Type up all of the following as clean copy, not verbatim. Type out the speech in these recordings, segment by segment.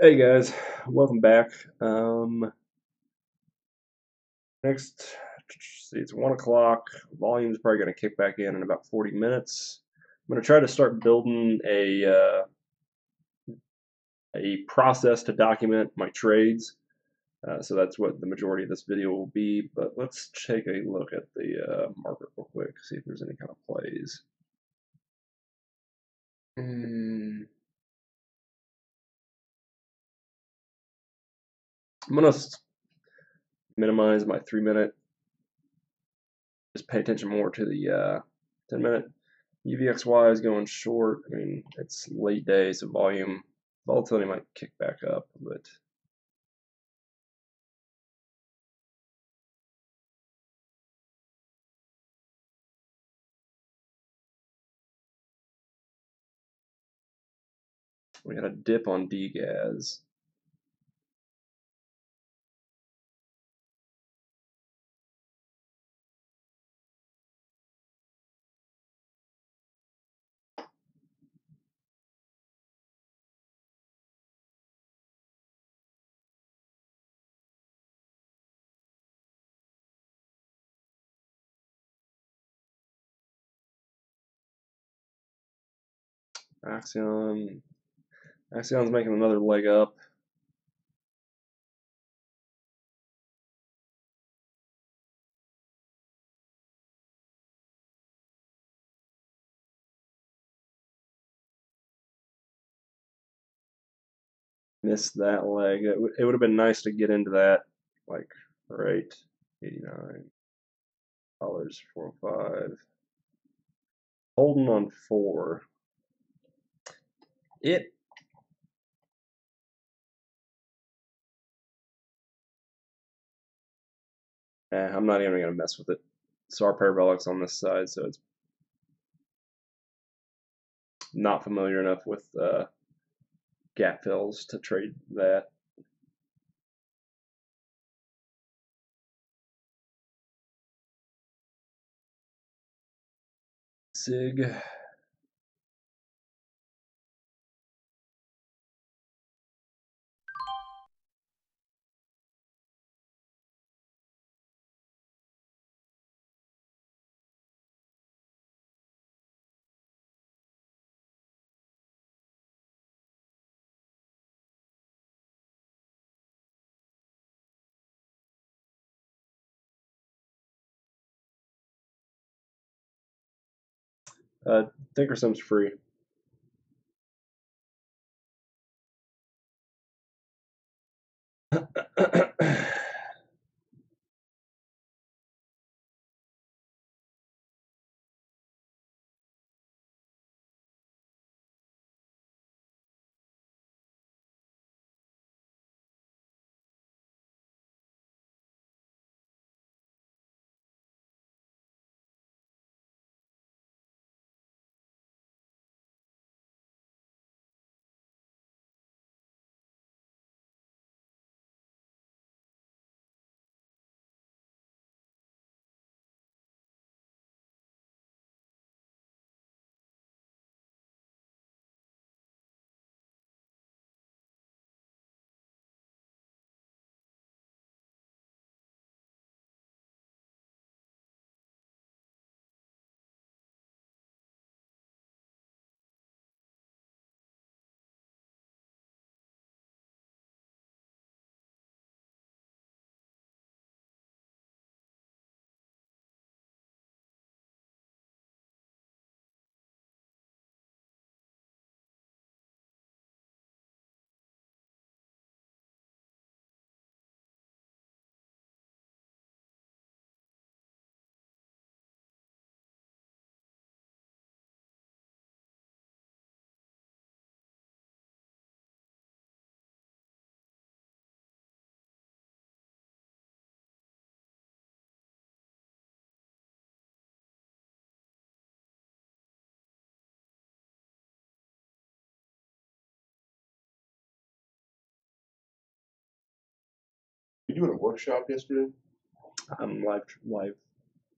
Hey guys, welcome back. Next, see, it's 1 o'clock. Volume's probably going to kick back in about 40 minutes. I'm going to try to start building a process to document my trades. So that's what the majority of this video will be. But let's take a look at the market real quick, see if there's any kind of plays. I'm going to minimize my 3-minute. Just pay attention more to the 10-minute. UVXY is going short. I mean, it's late day, so volatility might kick back up, but we had a dip on DGAS. AXON's making another leg up. Missed that leg. It would have been nice to get into that, like, right, $89, 405. Holding on 4. I'm not even going to mess with it. SAR parabolics on this side, so it's not familiar enough with gap fills to trade that. SIG. Thinkorsum's free. doing a workshop yesterday? I'm live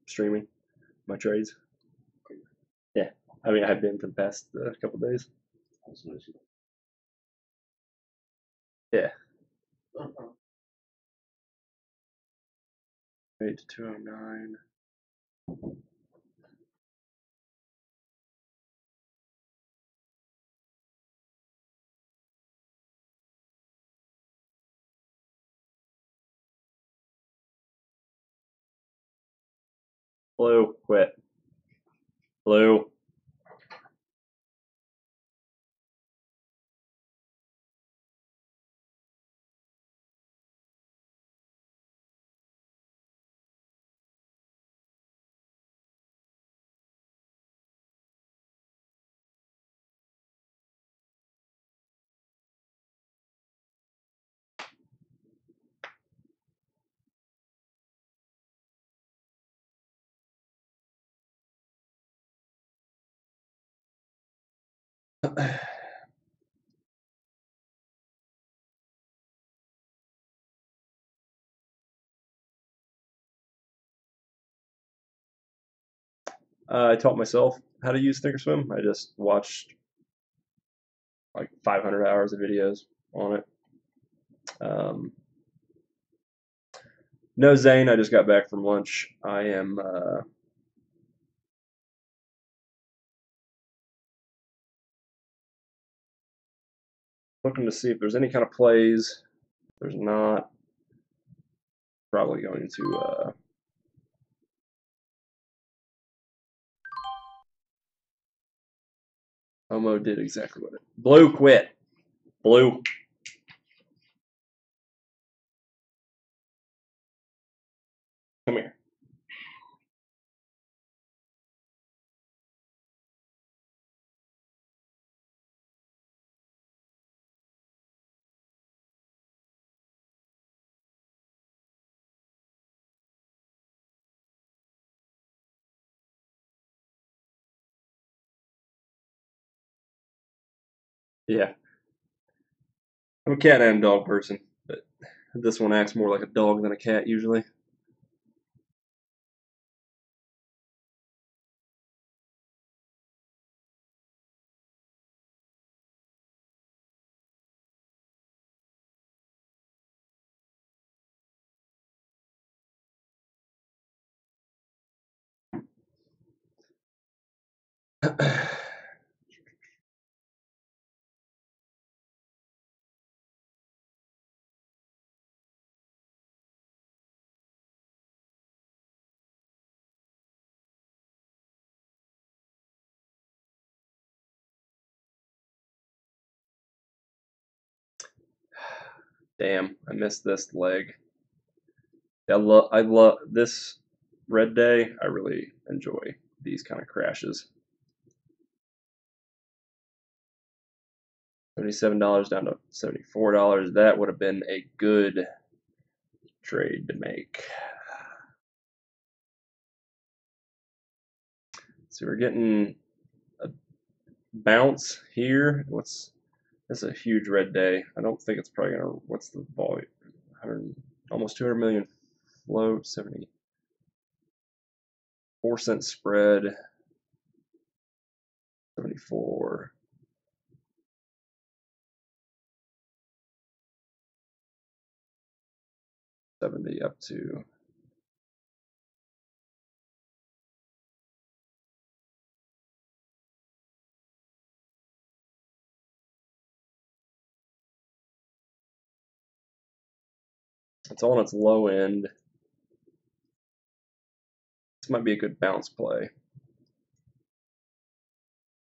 streaming my trades. Yeah, I mean I've been for the past couple days. Yeah. 8 to 209. Blue, quit. Blue. I taught myself how to use Thinkorswim. I just watched like 500 hours of videos on it. No Zane, I just got back from lunch. I am looking to see if there's any kind of plays. If there's not, probably going to Omo did exactly what it. Blue quit. Blue. Come here. Yeah. I'm a cat and dog person, but this one acts more like a dog than a cat usually. Damn, I missed this leg. I love this red day. I really enjoy these kind of crashes. $77 down to $74. That would have been a good trade to make. So we're getting a bounce here. That's a huge red day. I don't think it's probably gonna. What's the volume? 100, almost 200 million float. 74-cent spread. 74. 70 up to. It's on its low end. This might be a good bounce play.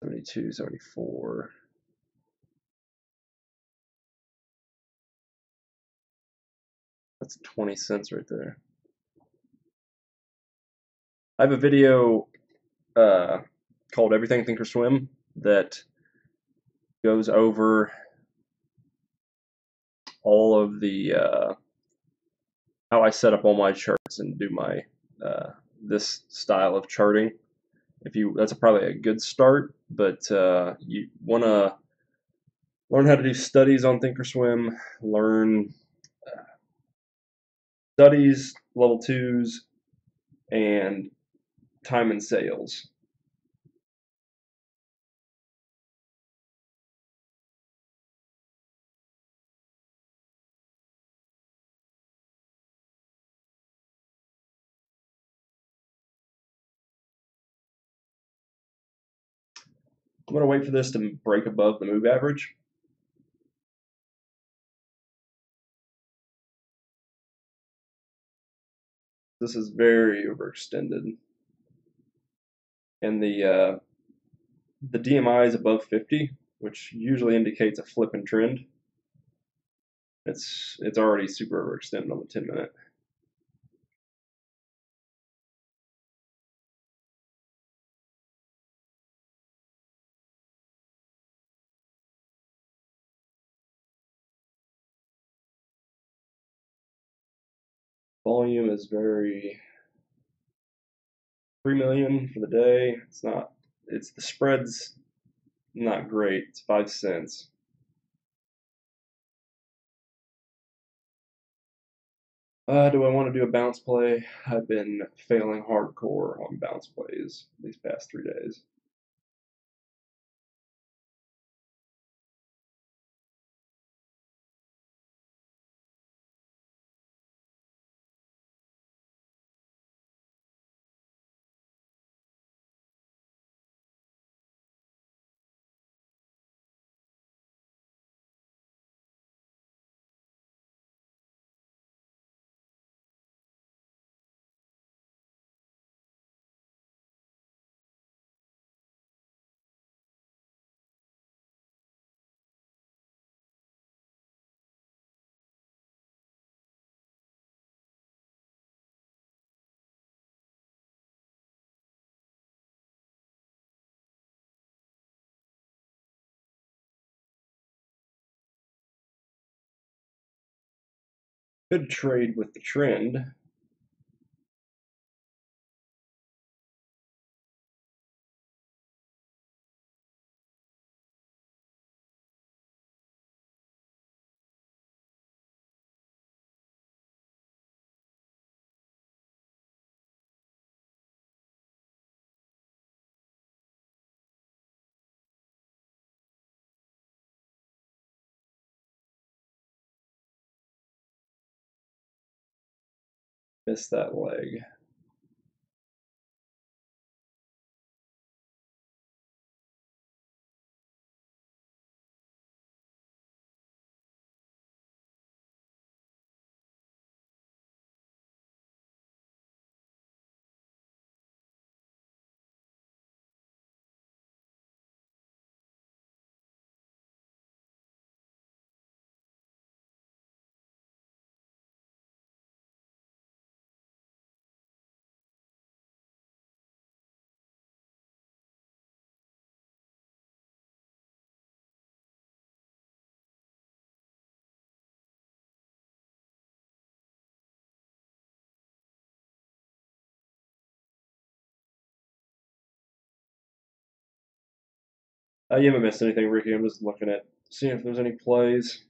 72, 74. That's 20 cents right there. I have a video called Everything Thinkorswim that goes over all of the how I set up all my charts and do my this style of charting. That's probably a good start, but you want to learn how to do studies on Thinkorswim, learn studies, level 2s, and time and sales. I'm going to wait for this to break above the move average. This is very overextended. And the DMI is above 50, which usually indicates a flip in trend. It's already super overextended on the 10-minute. Volume is very 3 million for the day. It's the spread's not great. It's 5 cents. Do I want to do a bounce play? I've been failing hardcore on bounce plays these past 3 days. Could trade with the trend. Missed that leg. You haven't missed anything, Ricky. I'm just looking at seeing if there's any plays.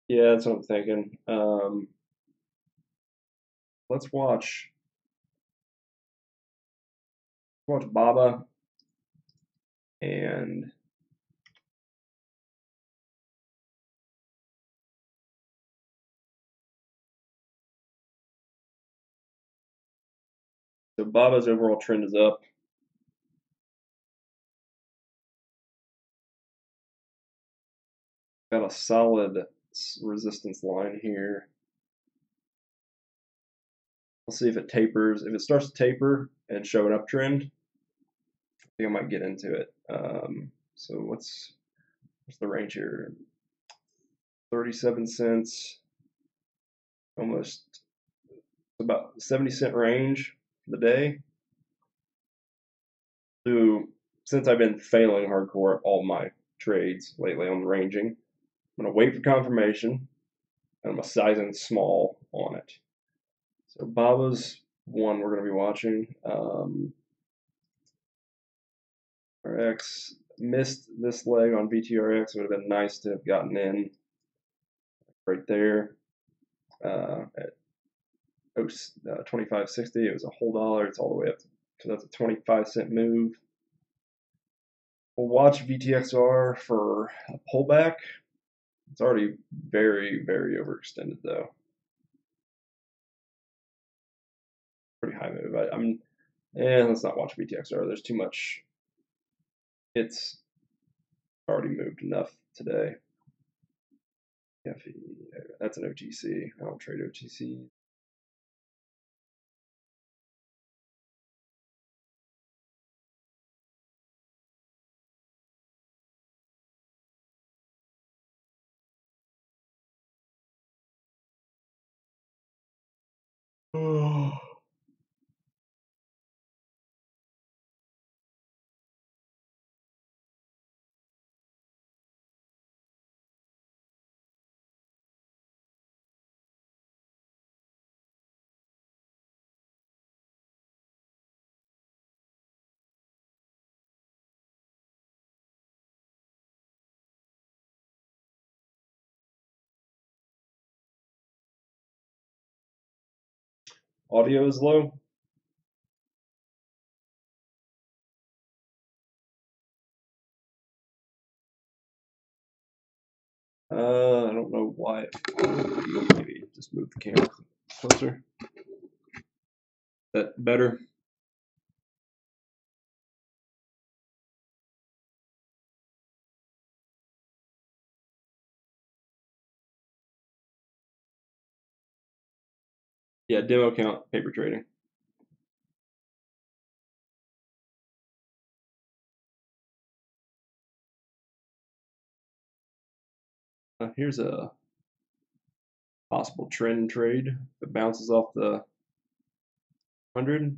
Yeah, that's what I'm thinking. Let's watch Baba and so Baba's overall trend is up. Got a solid resistance line here. We'll see if it tapers. If it starts to taper and show an uptrend, I think I might get into it. So what's the range here? 37 cents, almost about 70-cent range for the day. So since I've been failing hardcore at all my trades lately on the ranging, I'm gonna wait for confirmation, and I'm gonna size in small on it. So Baba's one we're gonna be watching. RX missed this leg on BTRX. Would have been nice to have gotten in right there at 25.60. It was a whole dollar. It's all the way up to that's a 25-cent move. We'll watch VTXR for a pullback. It's already very, very overextended though. Pretty high move. Let's not watch VTXR. There's too much. It's already moved enough today. That's an OTC. I don't trade OTC. Oh. Audio is low. I don't know why. Maybe just move the camera closer. That better? Yeah, demo count, paper trading. Here's a possible trend trade. If it bounces off the 100.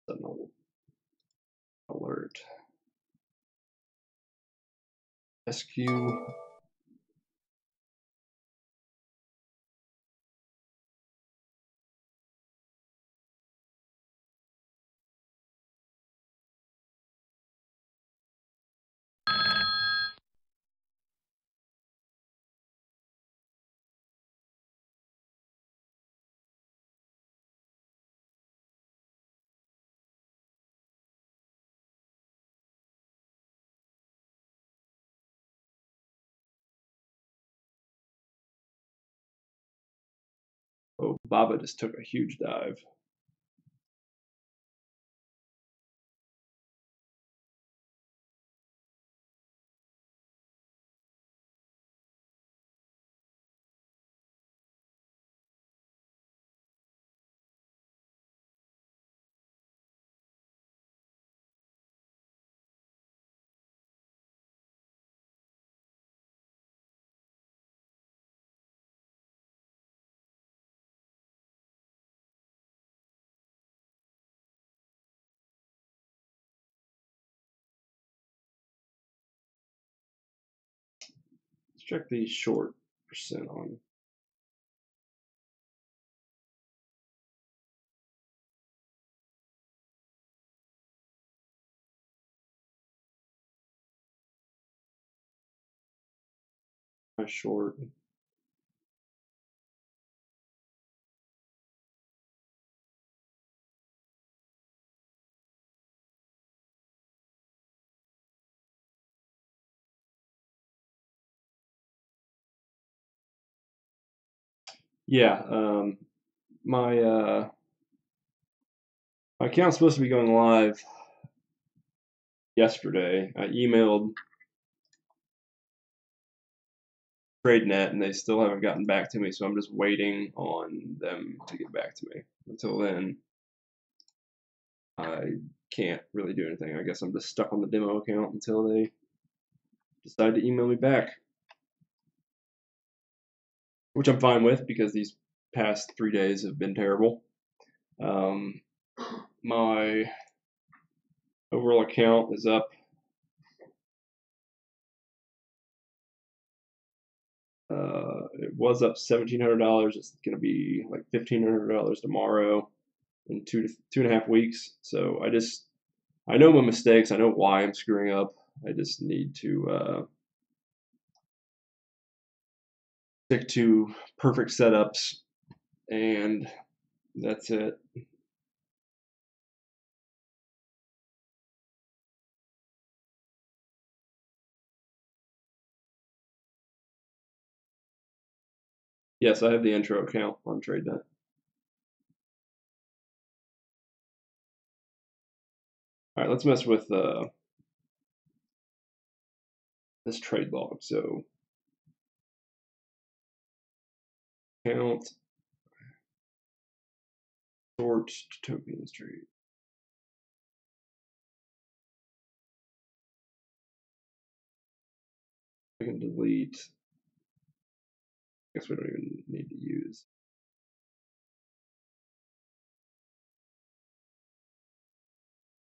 Sudden alert. SQ. Oh, Baba just took a huge dive. Let's check the short percent on. My short. Yeah, my my account's supposed to be going live yesterday. I emailed TradeNet and they still haven't gotten back to me, so I'm just waiting on them to get back to me. Until then, I can't really do anything. I guess I'm just stuck on the demo account until they decide to email me back, which I'm fine with because these past 3 days have been terrible. My overall account is up it was up $1,700. It's going to be like $1,500 tomorrow in 2.5 weeks. So I know my mistakes. I know why I'm screwing up. I just need to stick to perfect setups, and that's it. Yes, I have the intro account on TradeNet. All right, let's mess with this trade log. So count short tokens trade. I can delete. I guess we don't even need to use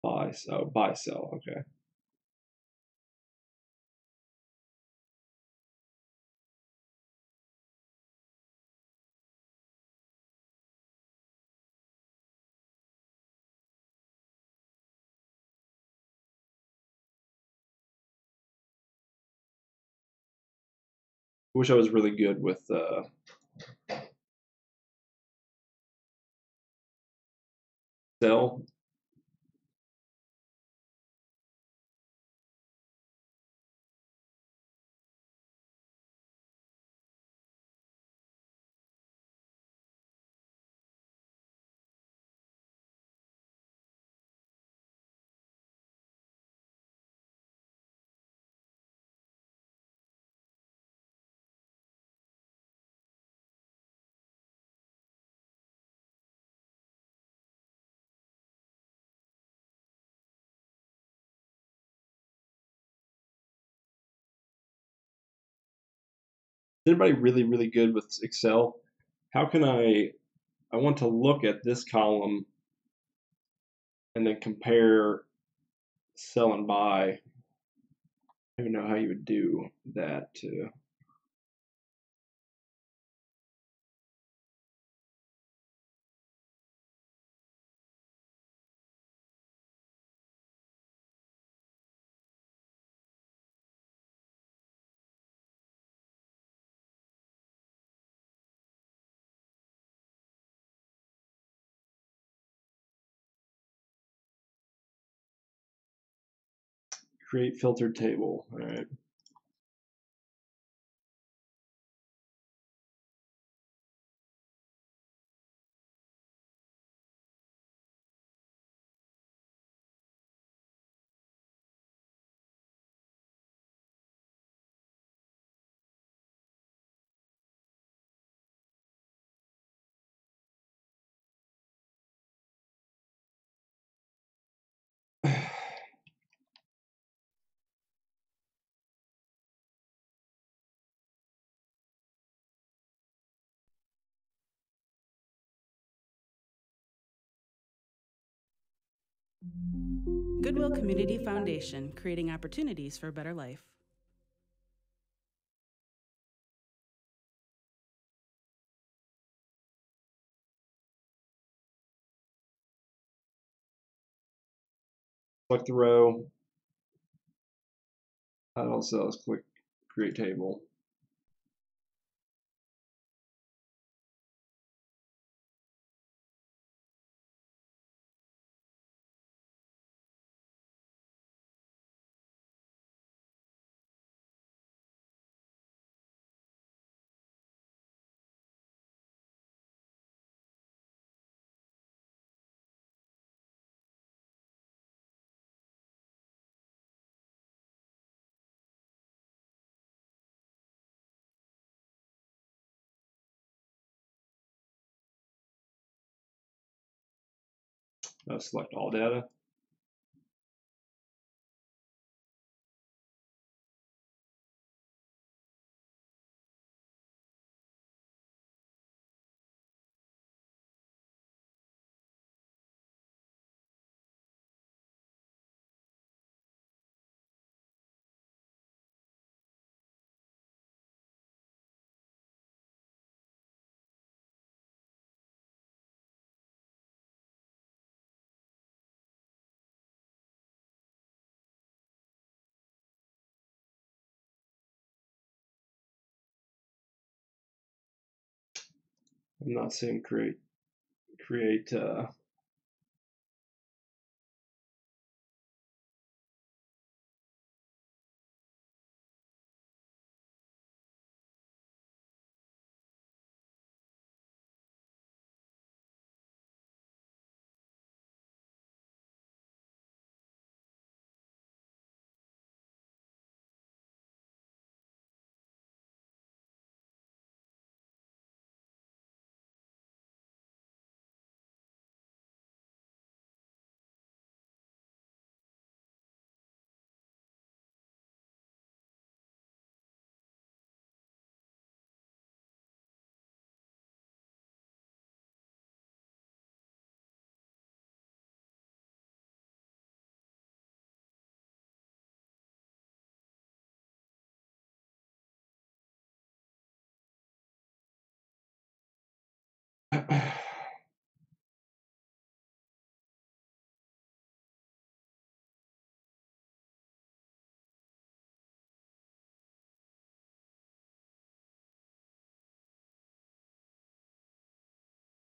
buy. Oh, buy sell. Okay. I wish I was really good with sell. Is anybody really, really good with Excel? How can I want to look at this column and then compare sell and buy. I don't even know how you would do that to. Create filtered table. All right. Goodwill Community Foundation, creating opportunities for a better life. Select the row. Also, let's click create table. Select all data. I'm not seeing create.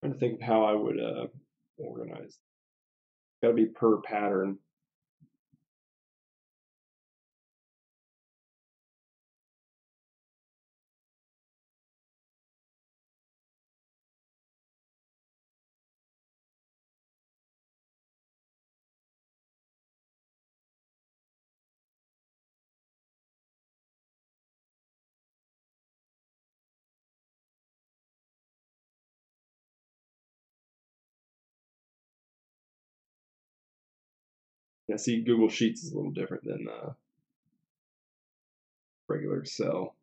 Trying to think of how I would organize. Got to be per pattern. I see Google Sheets is a little different than regular Excel.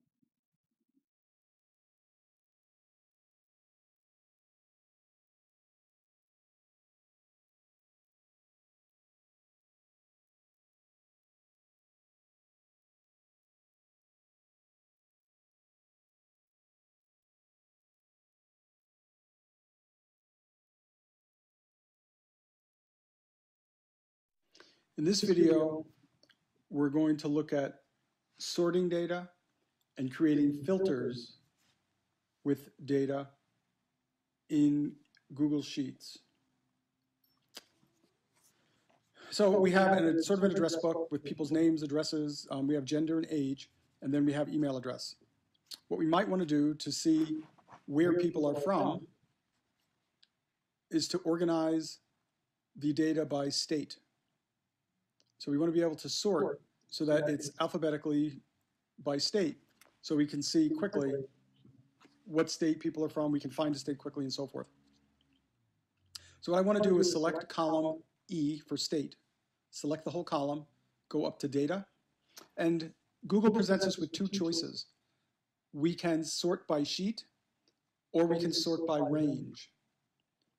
In this video, we're going to look at sorting data and creating filters with data in Google Sheets. So we have sort of an address book with people's names, addresses, we have gender and age, and then we have email address. What we might want to do to see where people are from is to organize the data by state. So we want to be able to sort so that it's alphabetically by state, so we can see quickly what state people are from, we can find a state quickly, and so forth. So what I want to do is select column E for state. Select the whole column, go up to data, and Google presents us with two choices. We can sort by sheet, or we can sort by range.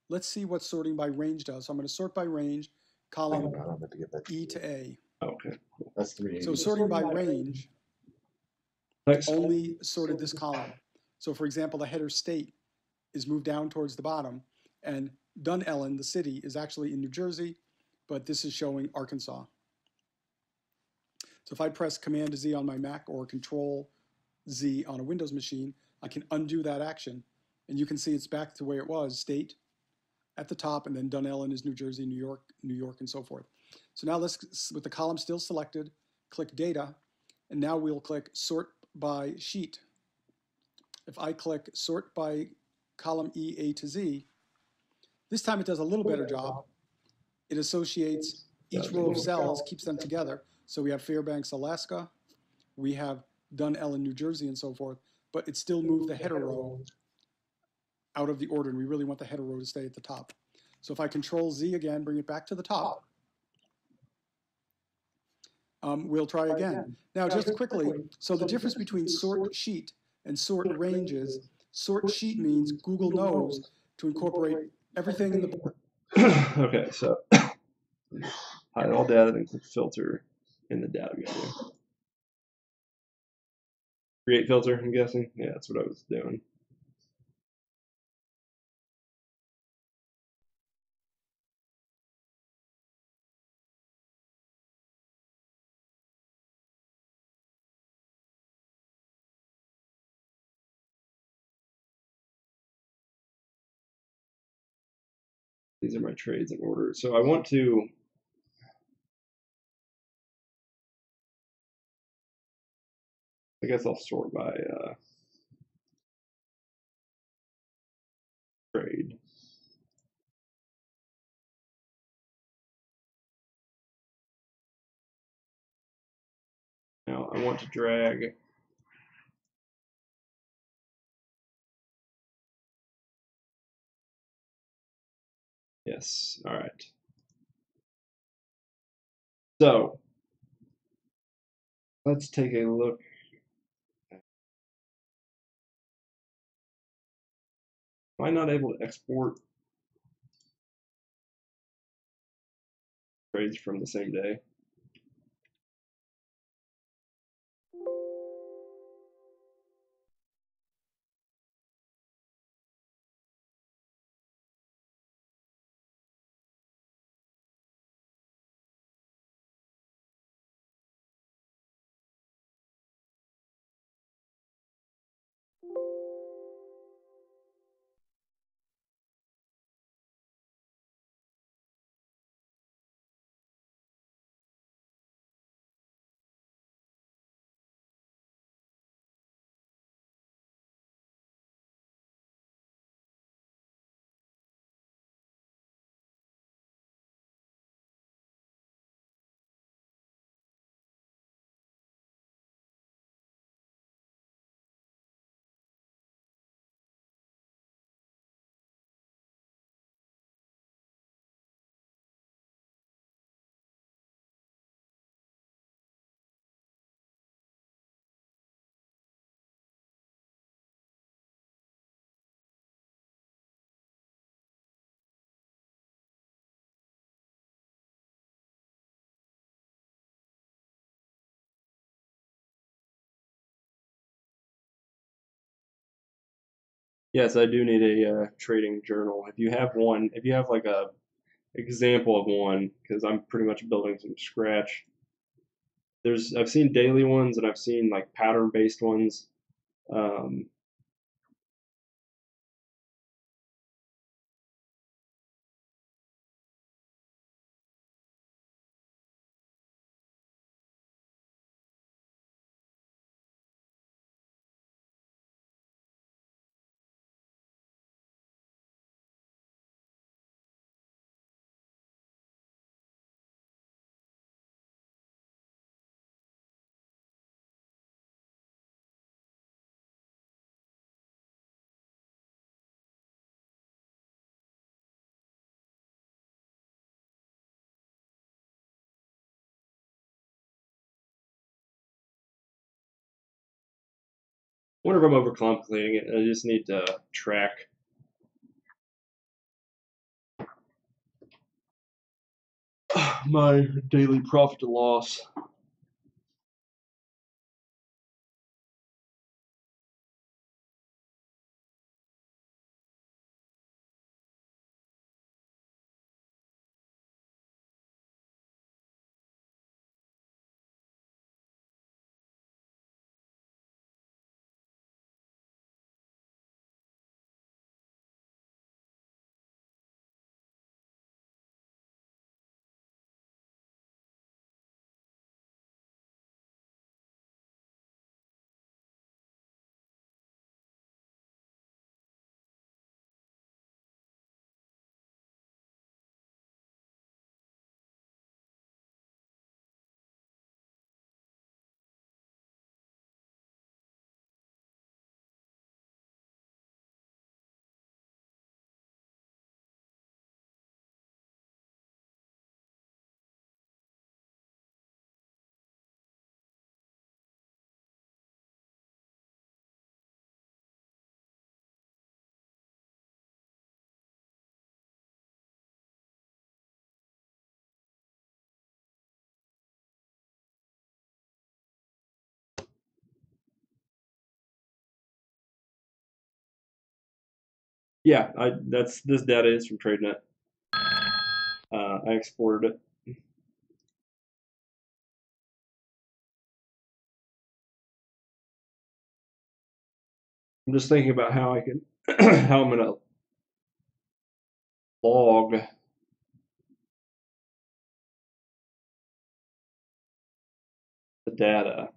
Let's see what sorting by range does. So I'm going to sort by range, column E to A. Okay. That's 380. So sorting by range only sorted this column. So for example, the header state is moved down towards the bottom, and Dunellen, the city, is actually in New Jersey, but this is showing Arkansas. So if I press Command Z on my Mac or Control Z on a Windows machine, I can undo that action, and you can see it's back to where it was, state at the top, and then Dunellen is New Jersey, New York, and so forth. So now let's, with the column still selected, click Data, and now we'll click Sort by Sheet. If I click Sort by column E, A to Z, this time it does a little better job. It associates each row of cells, keeps them together. So we have Fairbanks, Alaska, we have Dunellen, New Jersey, and so forth, but it still moved the header row out of the order, and we really want the header row to stay at the top. So if I Control Z again, bring it back to the top, we'll try again. Now, just quickly, so the difference between sort sheet and sort range is sort sheet means Google knows to incorporate everything in the Okay, so hide all data, then click filter in the data menu. Create filter, I'm guessing. Yeah, that's what I was doing. These are my trades in order. So I want to, I guess I'll sort by trade. Now I want to drag yes, all right. So let's take a look. Am I not able to export trades from the same day? Yes, I do need a trading journal. If you have one, if you have like a example of one, because I'm pretty much building from scratch. I've seen daily ones and I've seen like pattern based ones. Um, wonder if I'm overcomplicating it. I just need to track my daily profit to loss. Yeah, this data is from TradeNet. I exported it. I'm just thinking about how I can how I'm gonna log the data.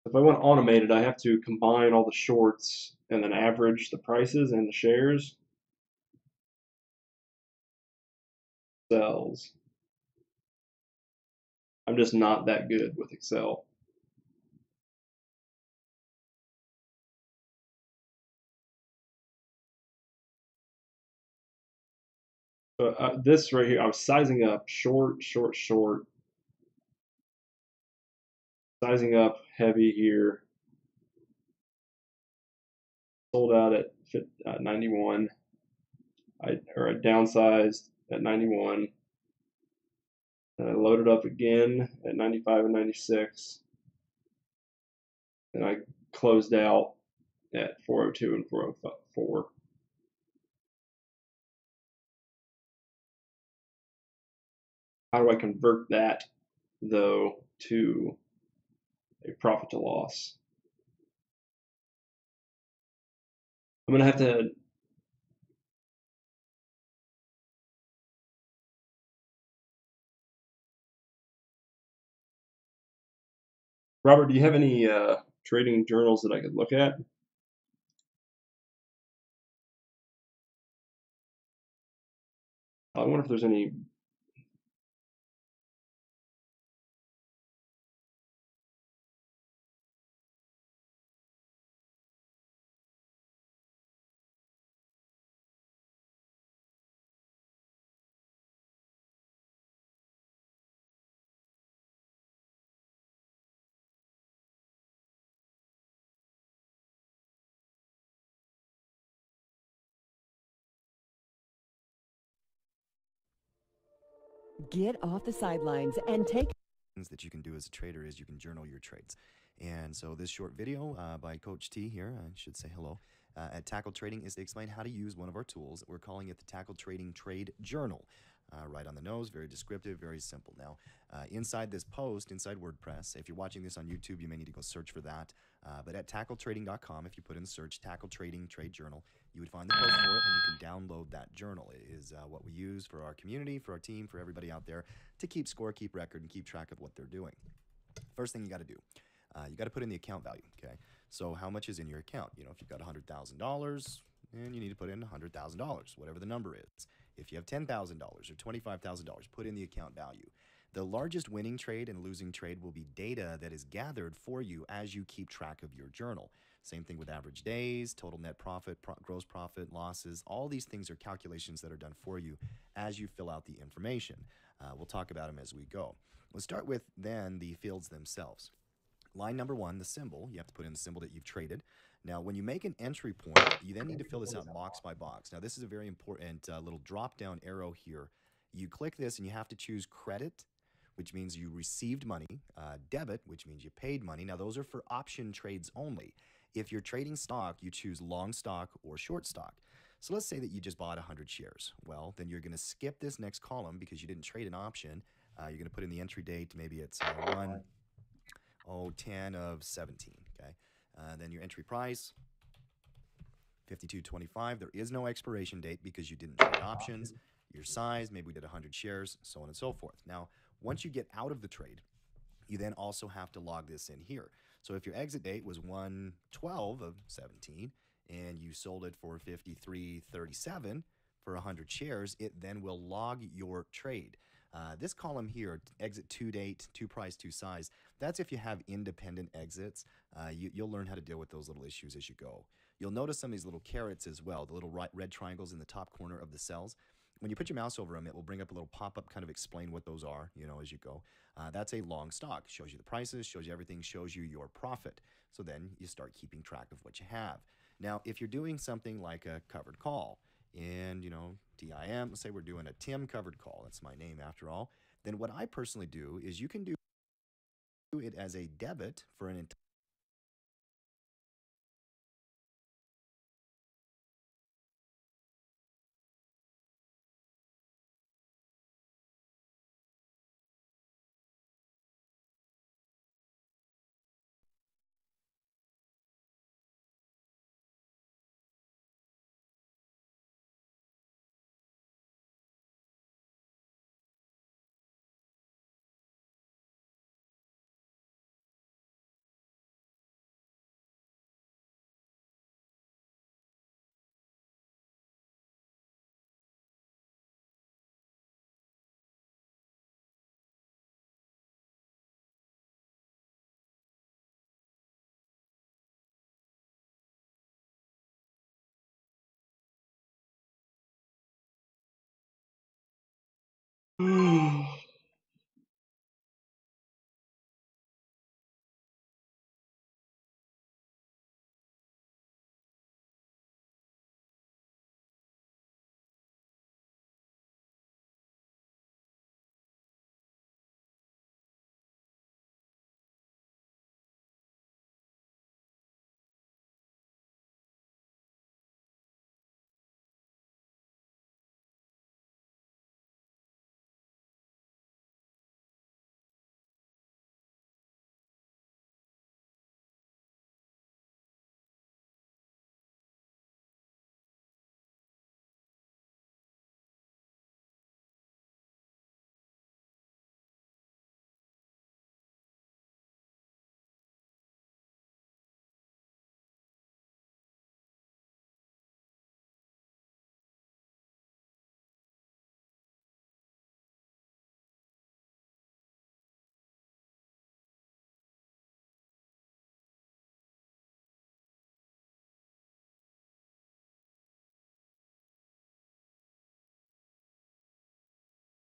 If I want to automate it, I have to combine all the shorts and then average the prices and the shares. Cells. I'm just not that good with Excel. So this right here, I was sizing up short, short, short, sizing up heavy here. Sold out at 91. I downsized at 91. And I loaded up again at 95 and 96. And I closed out at 402 and 404. How do I convert that, though, to a profit to loss? I'm going to have to Robert, do you have any trading journals that I could look at? I wonder if there's any. Get off the sidelines and take that you can do as a trader is you can journal your trades. And so this short video by Coach T here, I should say hello, at Tackle Trading is to explain how to use one of our tools. We're calling it the Tackle Trading Trade Journal. Right on the nose, very descriptive, very simple. Now, inside this post, inside WordPress, if you're watching this on YouTube, you may need to go search for that. But at tackletrading.com, if you put in search Tackle Trading Trade Journal, you would find the post for it, and you can download that journal. It is what we use for our community, for our team, for everybody out there to keep score, keep record, and keep track of what they're doing. First thing you got to do, you got to put in the account value, okay? So how much is in your account? You know, if you've got $100,000, then you need to put in $100,000, whatever the number is. If you have $10,000 or $25,000, put in the account value. The largest winning trade and losing trade will be data that is gathered for you as you keep track of your journal. Same thing with average days, total net profit, gross profit, losses. All these things are calculations that are done for you as you fill out the information. We'll talk about them as we go. We'll start with then the fields themselves. Line number one, the symbol. You have to put in the symbol that you've traded. Now, when you make an entry point, you then need to fill this out box by box. Now, this is a very important little drop-down arrow here. You click this and you have to choose credit, which means you received money, debit, which means you paid money. Now, those are for option trades only. If you're trading stock, you choose long stock or short stock. So let's say that you just bought 100 shares. Well, then you're going to skip this next column because you didn't trade an option. You're going to put in the entry date. Maybe it's 10 of 17, okay? Then your entry price, 52.25. There is no expiration date because you didn't trade options. Your size, maybe we did 100 shares, so on and so forth. Now, once you get out of the trade, you then also have to log this in here. So if your exit date was 1/12 of 17 and you sold it for 53.37 for 100 shares, it then will log your trade. This column here, exit to date, to price, to size, that's if you have independent exits. You'll learn how to deal with those little issues as you go. You'll notice some of these little carets as well, the little red triangles in the top corner of the cells. When you put your mouse over them, it will bring up a little pop-up, kind of explain what those are, you know, as you go. That's a long stock. Shows you the prices, shows you everything, shows you your profit. So then you start keeping track of what you have. Now, if you're doing something like a covered call, and, you know, TIM, let's say we're doing a TIM covered call. That's my name after all. Then what I personally do is you can do it as a debit for an entire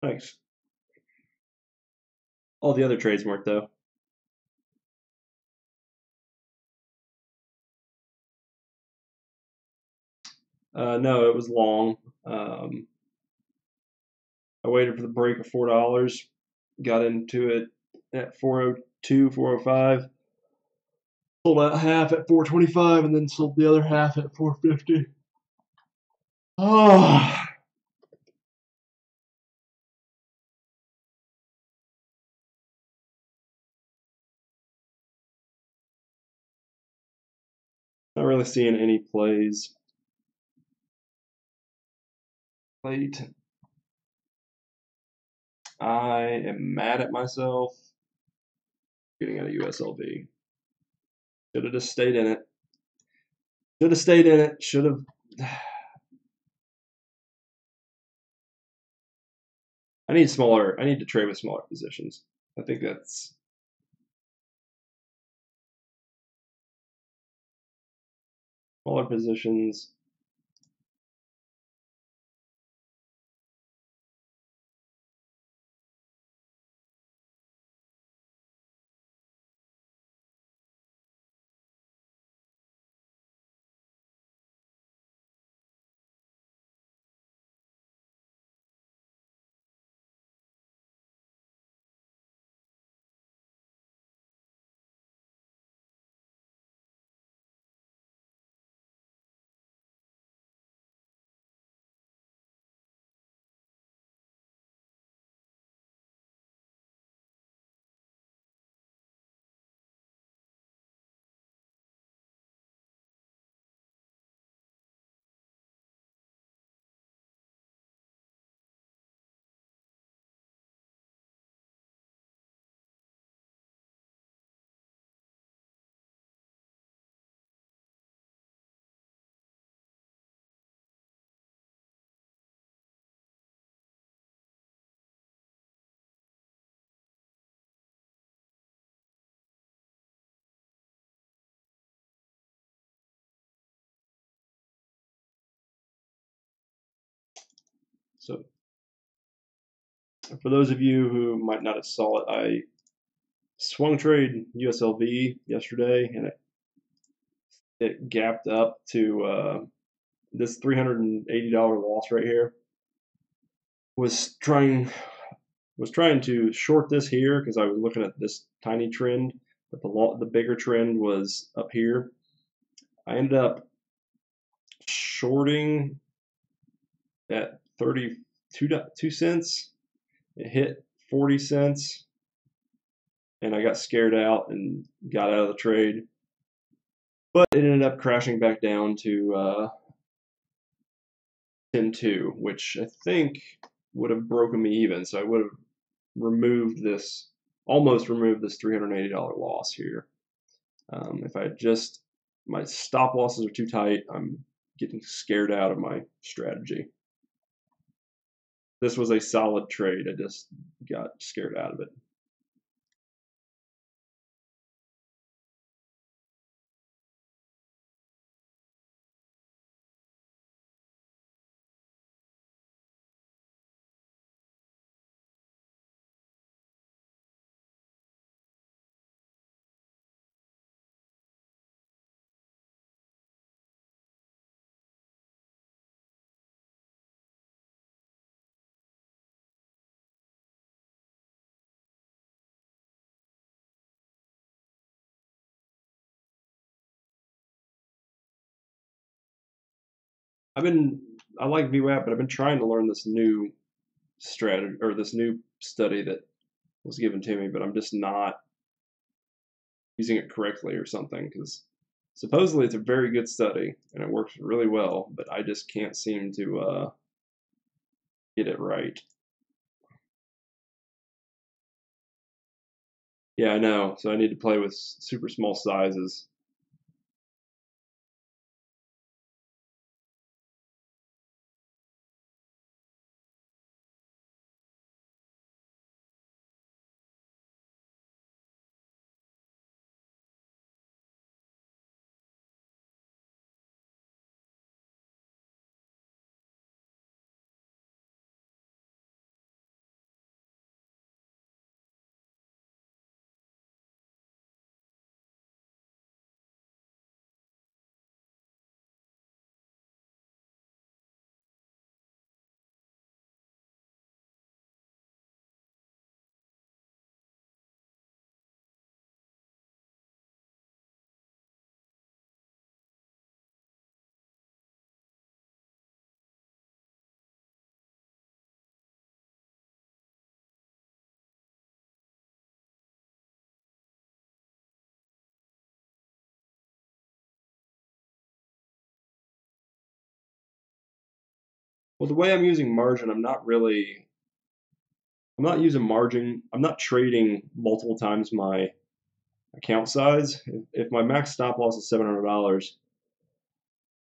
Thanks. All the other trades worked though. No, it was long. I waited for the break of $4, got into it at 402, 405, sold out half at 425, and then sold the other half at 450. Oh, not really seeing any plays late. I am mad at myself getting out of USLV. Should have just stayed in it. Should have stayed in it. Should have. I need smaller. I need to trade with smaller positions. I think that's smaller positions. So for those of you who might not have saw it, I swung trade USLV yesterday, and it gapped up to this $380 loss right here was trying to short this here because I was looking at this tiny trend, but the bigger trend was up here. I ended up shorting at 32 cents. It hit 40 cents, and I got scared out and got out of the trade. But it ended up crashing back down to 10.2, which I think would have broken me even. So I would have almost removed this $380 loss here. If I just, my stop losses are too tight, I'm getting scared out of my strategy. This was a solid trade. I just got scared out of it. I like VWAP, but I've been trying to learn this new strategy or this new study that was given to me, but I'm just not using it correctly or something, because supposedly it's a very good study and it works really well, but I just can't seem to get it right. Yeah, I know. So I need to play with super small sizes. Well, the way I'm using margin, I'm not using margin. I'm not trading multiple times my account size. If my max stop loss is $700,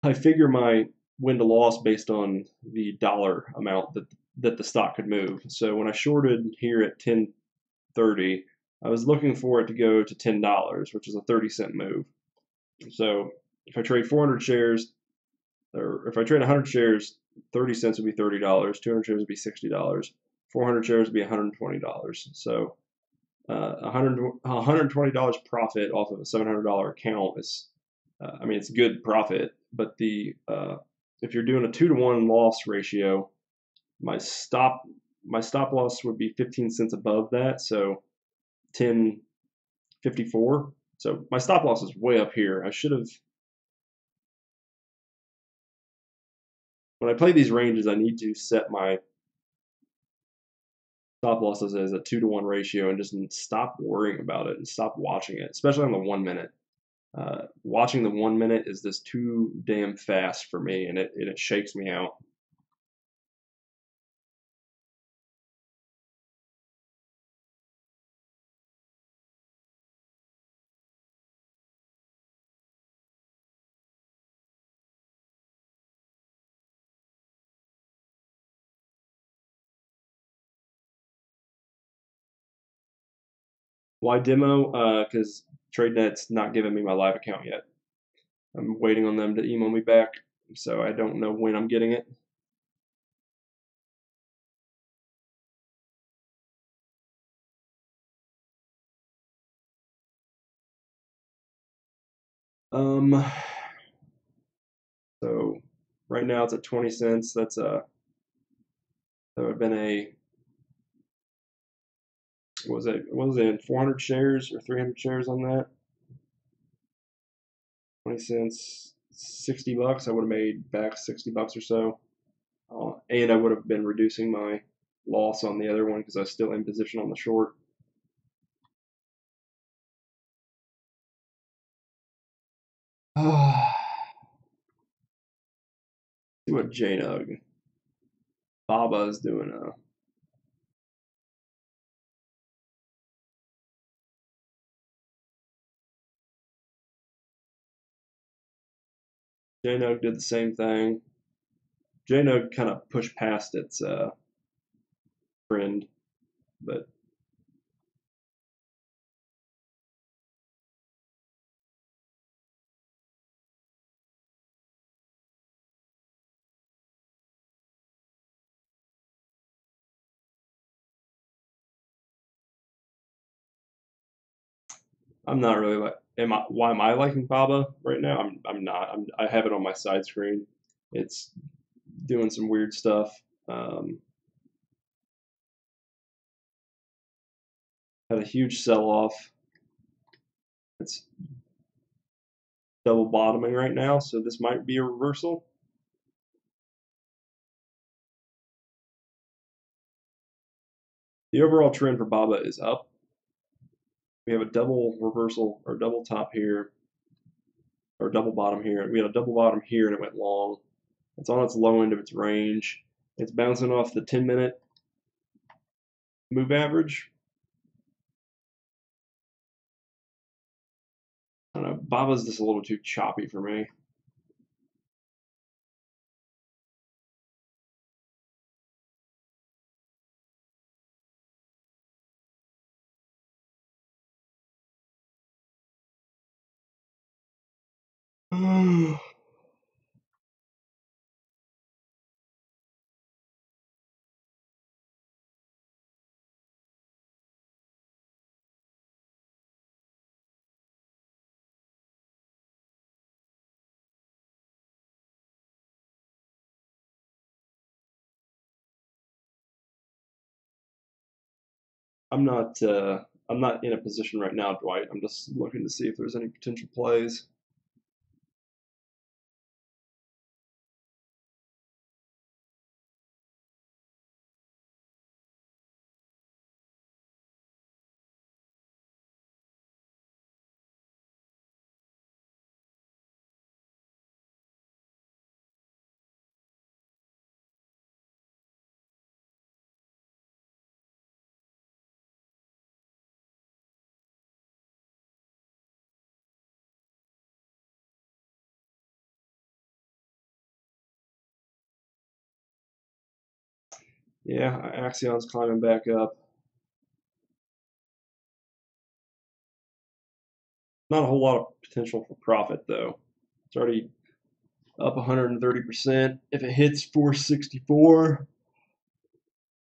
I figure my win to loss based on the dollar amount that the stock could move. So when I shorted here at 10.30, I was looking for it to go to $10, which is a 30-cent move. So if I trade 400 shares, or if I trade 100 shares, 30 cents would be $30, 200 shares would be $60, 400 shares would be $120. So $120 profit off of a $700 account is, I mean, it's good profit, but if you're doing a 2-to-1 loss ratio, my stop loss would be 15 cents above that, so 10.54. So my stop loss is way up here. I should have. When I play these ranges, I need to set my stop losses as a 2-to-1 ratio and just stop worrying about it and stop watching it, especially on the 1 minute. Watching the 1 minute is just too damn fast for me, and it shakes me out. Why demo? Because TradeNet's not giving me my live account yet. I'm waiting on them to email me back, so I don't know when I'm getting it. So Right now it's at 20 cents. That would have been a, what was it 400 shares or 300 shares on that? 20 cents, 60 bucks. I would have made back 60 bucks or so. And I would have been reducing my loss on the other one because I was still in position on the short. See what JNUG Baba is doing. JNUG did the same thing. JNUG kind of pushed past its trend, but I'm not really like. Why am I liking Baba right now? I'm not. I have it on my side screen. It's doing some weird stuff. Had a huge sell-off. It's double bottoming right now, so this might be a reversal. The overall trend for Baba is up. We have a double reversal or double top here, or double bottom here. We had a double bottom here and it went long. It's on its low end of its range. It's bouncing off the 10-minute move average. I don't know, Baba's just a little too choppy for me. I'm not in a position right now, Dwight. I'm just looking to see if there's any potential plays. Yeah, Axion's climbing back up. Not a whole lot of potential for profit though. It's already up 130%. If it hits 464,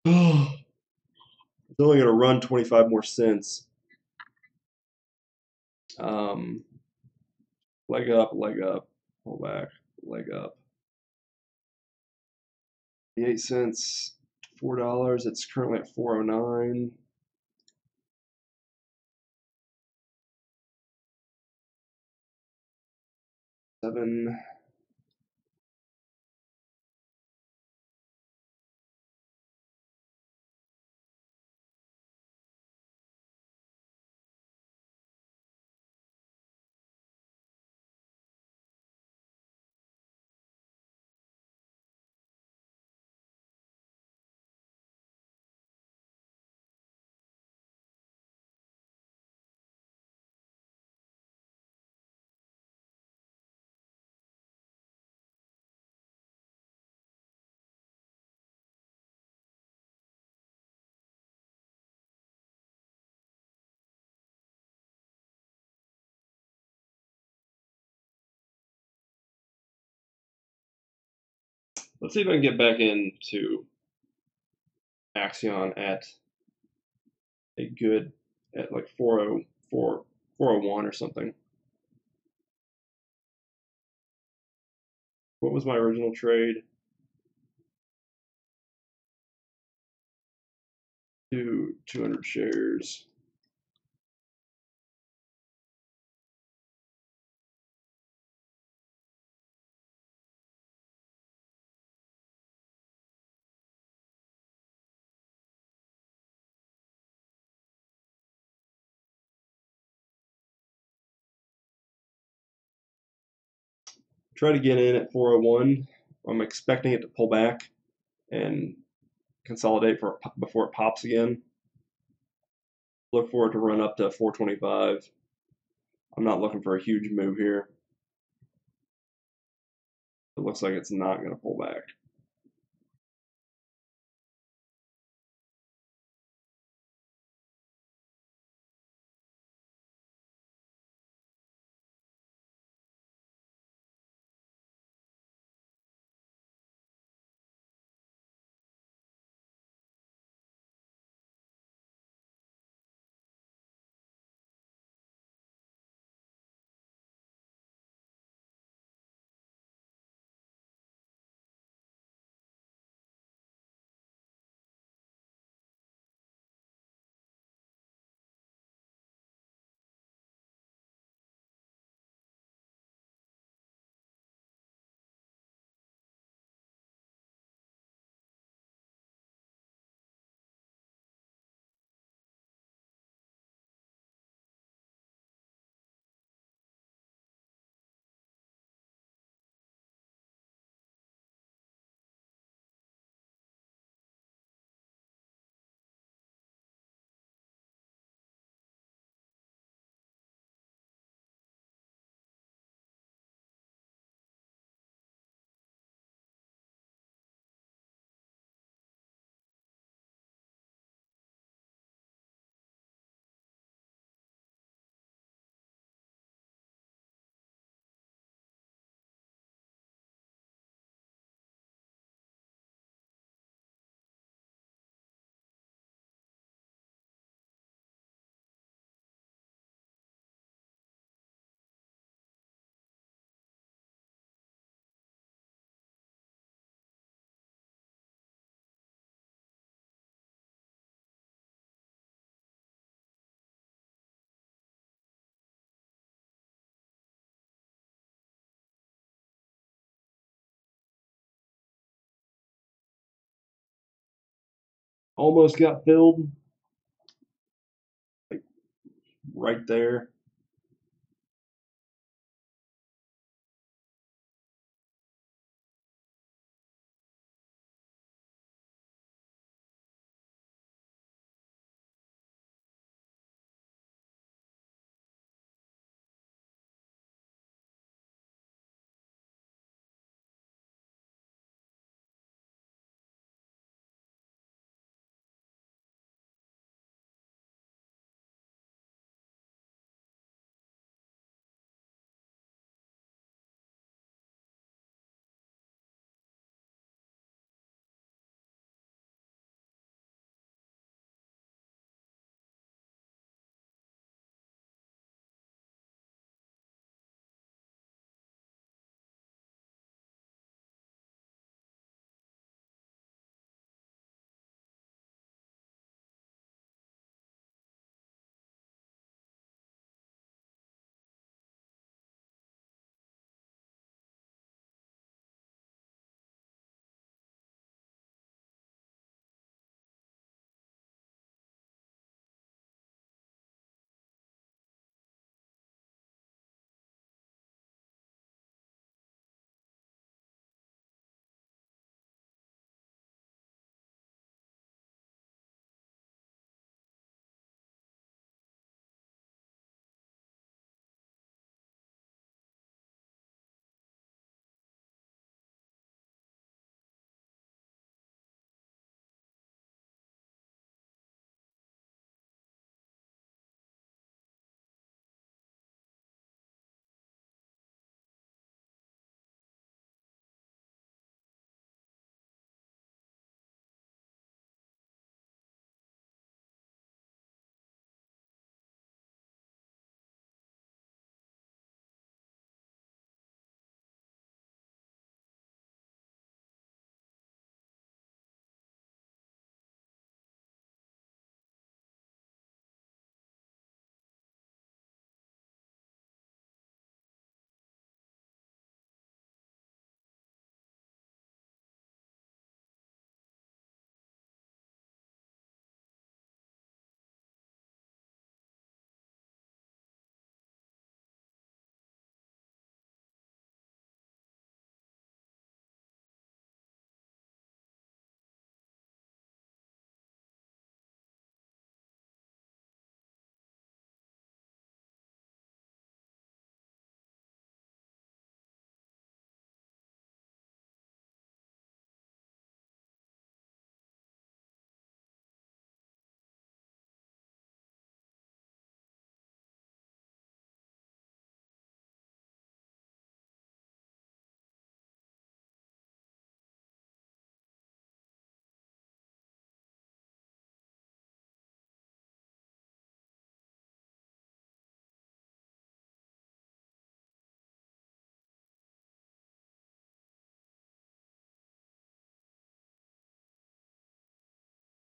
it's only going to run 25 more cents. Leg up, pull back, leg up. 8 cents, $4. It's currently at 409. Seven. Let's see if I can get back into Axion at like 404, 401 or something. What was my original trade? To 200 shares. Try to get in at 401. I'm expecting it to pull back and consolidate before it pops again. Look for it to run up to 425. I'm not looking for a huge move here. It looks like it's not going to pull back. Almost got filled. Like right there.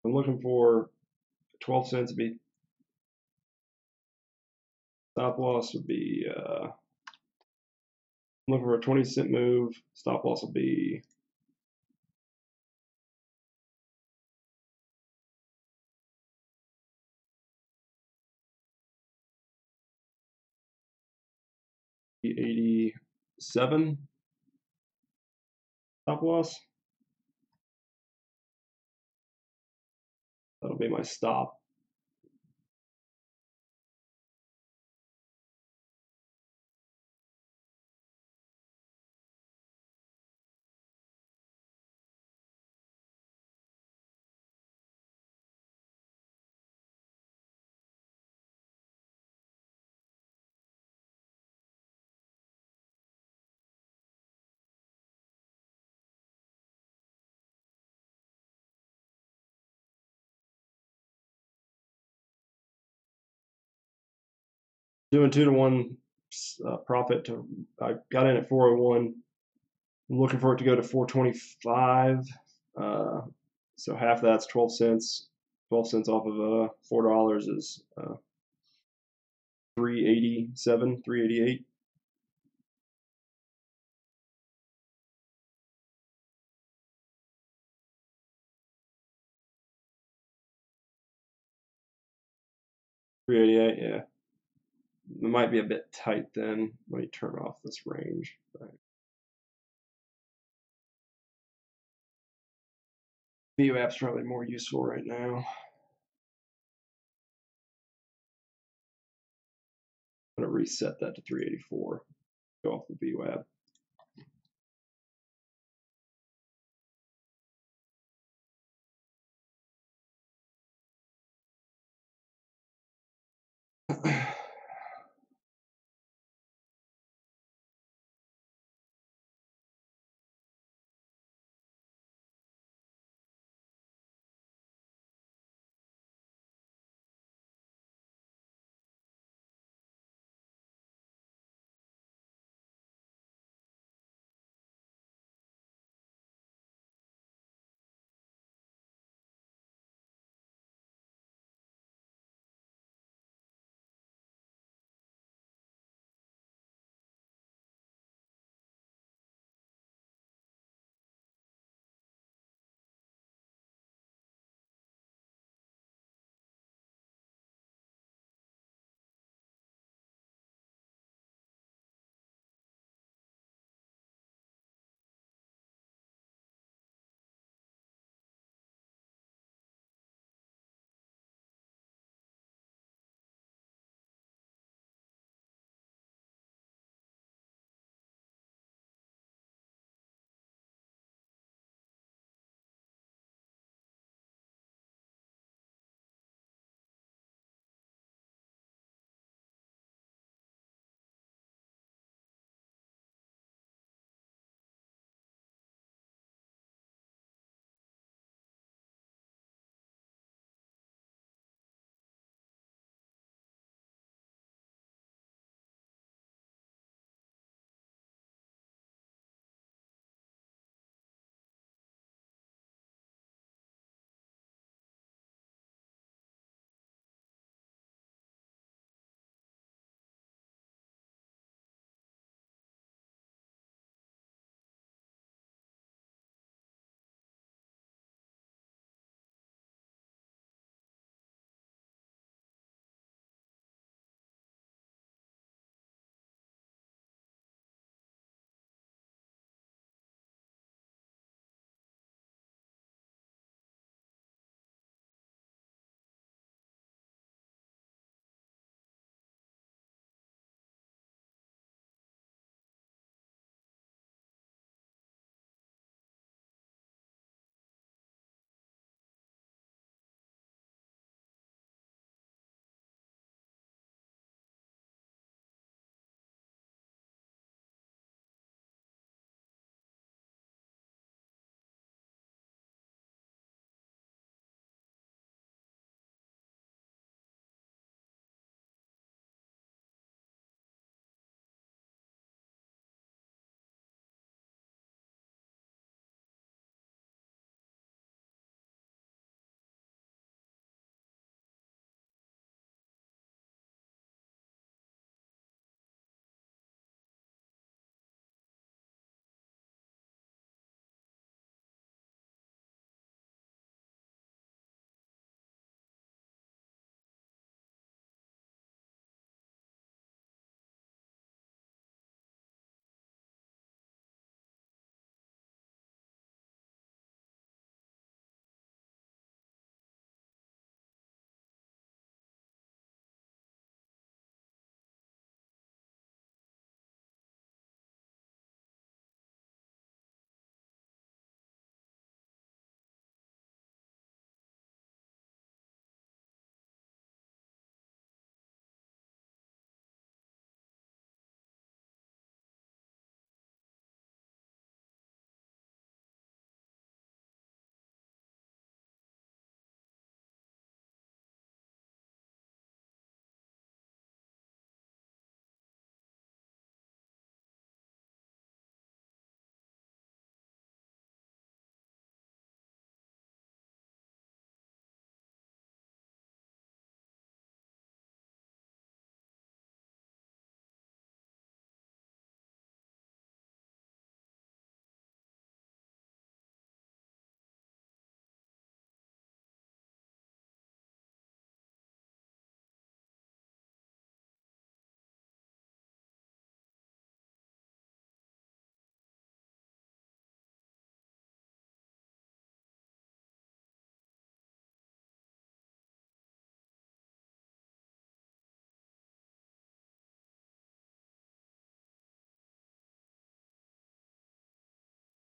I'm looking for 12 cents would be stop loss would be I'm looking for a 20-cent move. Stop loss will be 87 stop loss. That'll be my stop. Doing 2-to-1 profit. I got in at 401. I'm looking for it to go to 425. So half that's 12 cents. 12 cents off of $4 is 387, 388. $388, yeah. It might be a bit tight then. Let me turn off this range. View app's probably more useful right now. I'm going to reset that to 384. Go off the view app.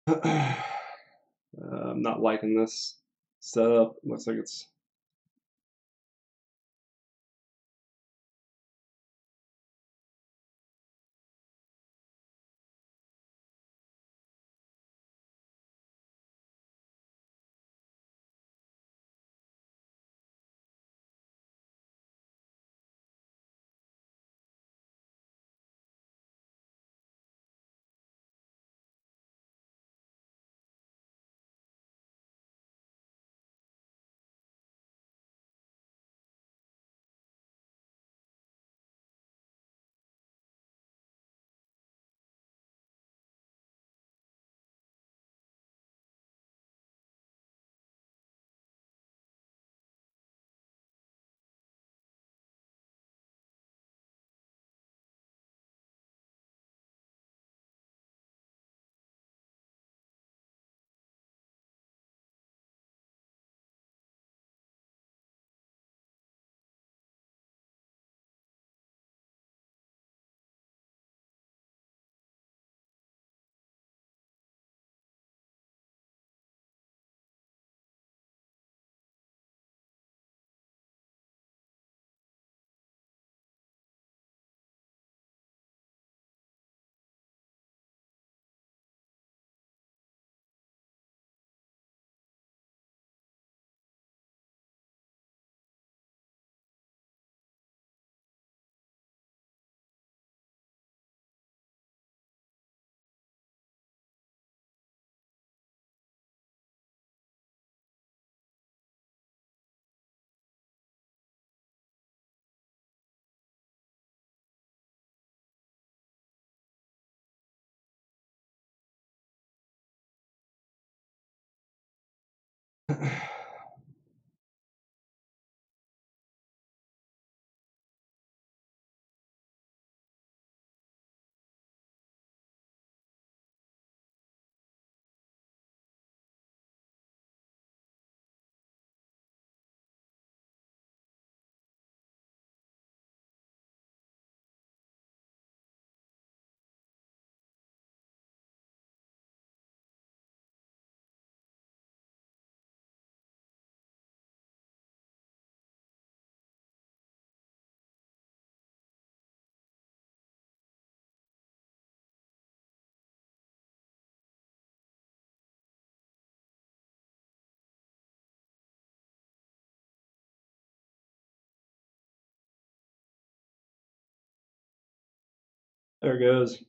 I'm not liking this setup. Looks like it's there it goes.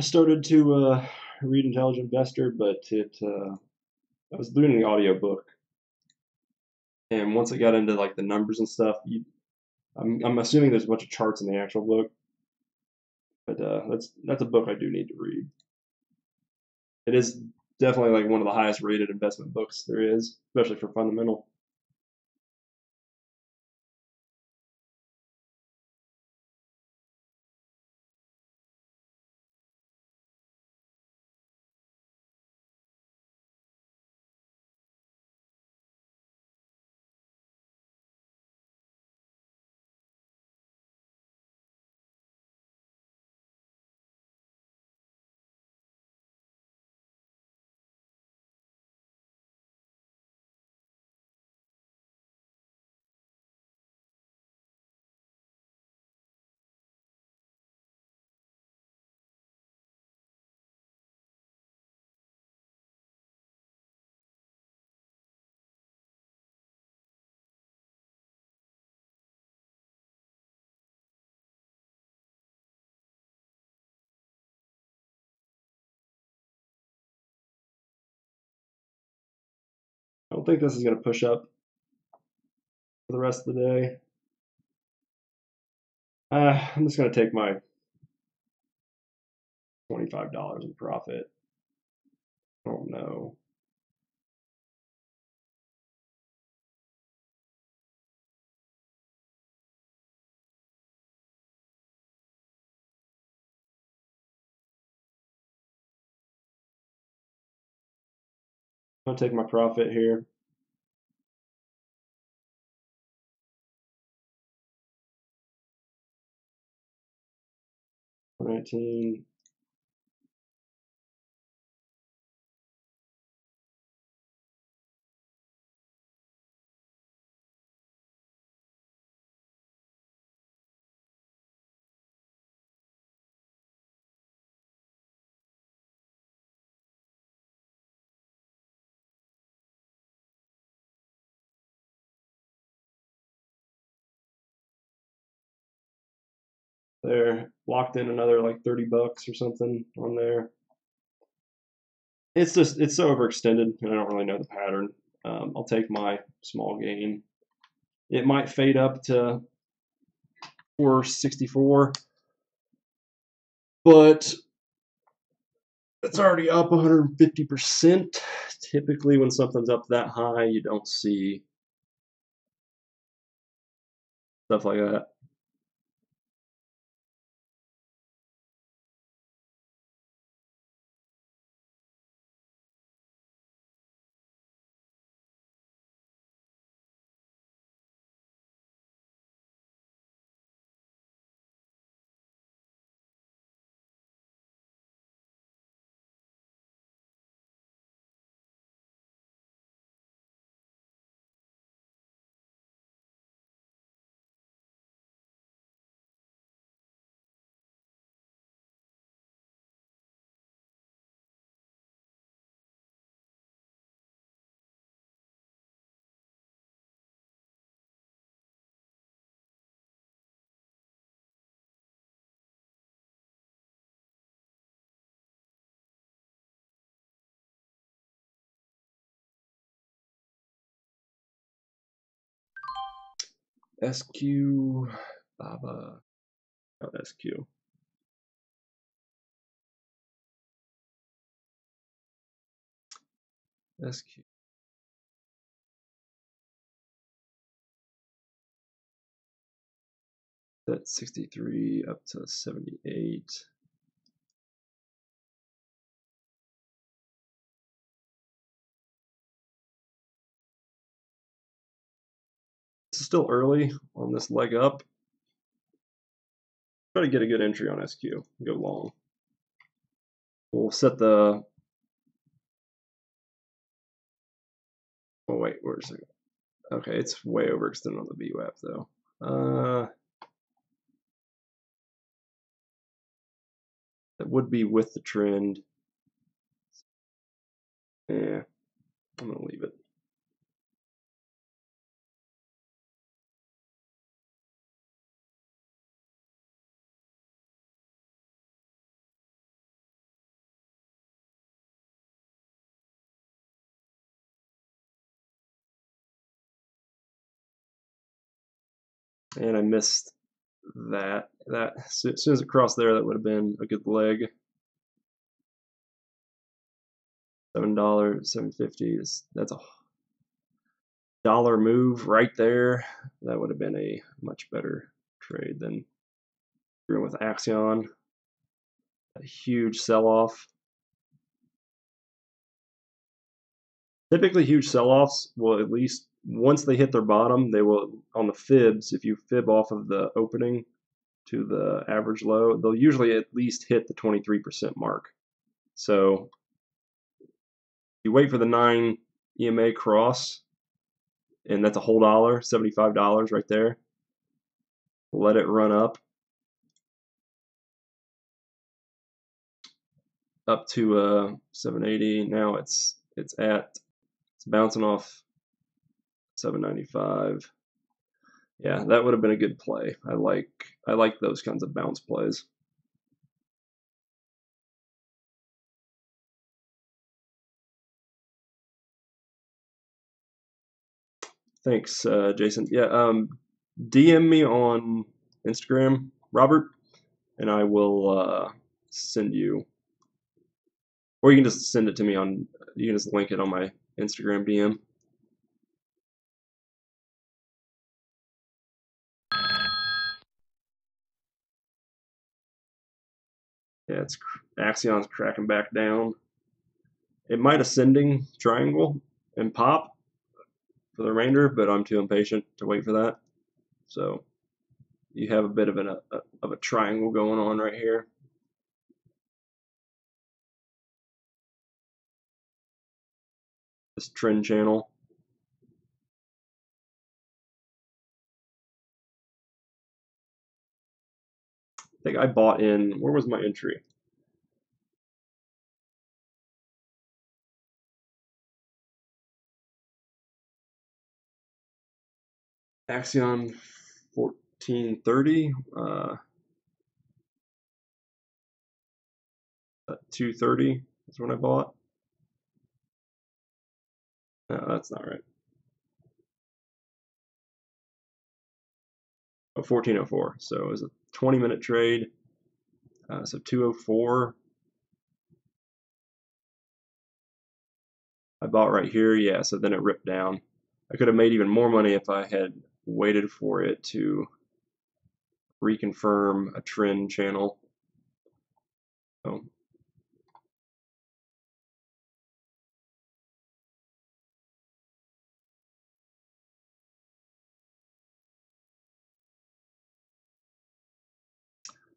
I started to read Intelligent Investor, but I was doing the audiobook, and once it got into like the numbers and stuff, I'm assuming there's a bunch of charts in the actual book, but that's a book I do need to read. It is definitely like one of the highest rated investment books there is, especially for fundamental. I don't think this is going to push up for the rest of the day. I'm just going to take my $25 in profit. I don't know. I'm going to take my profit here. $19. There, locked in another like $30 or something on there. It's so overextended, and I don't really know the pattern. I'll take my small gain. It might fade up to 464, but it's already up 150%. Typically, when something's up that high, you don't see stuff like that. SQ, Baba, oh, SQ. SQ. That's 63 up to 78. This is still early on this leg up. Try to get a good entry on SQ. Go long. We'll set the. Oh wait, where's it? Okay, it's way overextended on the VWAP though. That would be with the trend. Yeah, I'm gonna leave it. and I missed that. As soon as it crossed there, that would have been a good leg. $7, $7.50. That's a dollar move right there. That would have been a much better trade than doing with AXON. A huge sell-off. Typically, huge sell-offs will, at least once they hit their bottom, they will, on the fibs, if you fib off of the opening to the average low, they'll usually at least hit the 23% mark. So you wait for the 9 EMA cross, and that's a whole dollar, $75 right there. Let it run up to 780. Now it's bouncing off 795. Yeah, that would have been a good play. I like those kinds of bounce plays. Thanks, Jason. Yeah, DM me on Instagram, Robert, and I will send you, or you can just send it to me on, you can just link it on my Instagram DM. Yeah, it's AXON's cracking back down. It might ascending triangle and pop for the remainder, but I'm too impatient to wait for that. So you have a bit of a triangle going on right here. This trend channel. I think I bought in, where was my entry? AXON 1430, 230 is when I bought. No, that's not right. Oh, 1404. So it was a 20-minute trade. So 204. I bought right here. Yeah, so then it ripped down. I could have made even more money if I had waited for it to reconfirm a trend channel. So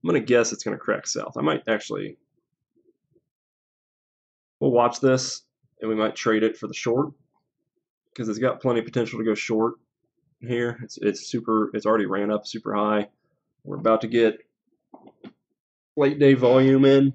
I'm going to guess it's going to crack south. I might actually, we'll watch this and we might trade it for the short because it's got plenty of potential to go short here. It's already ran up super high. We're about to get late day volume in.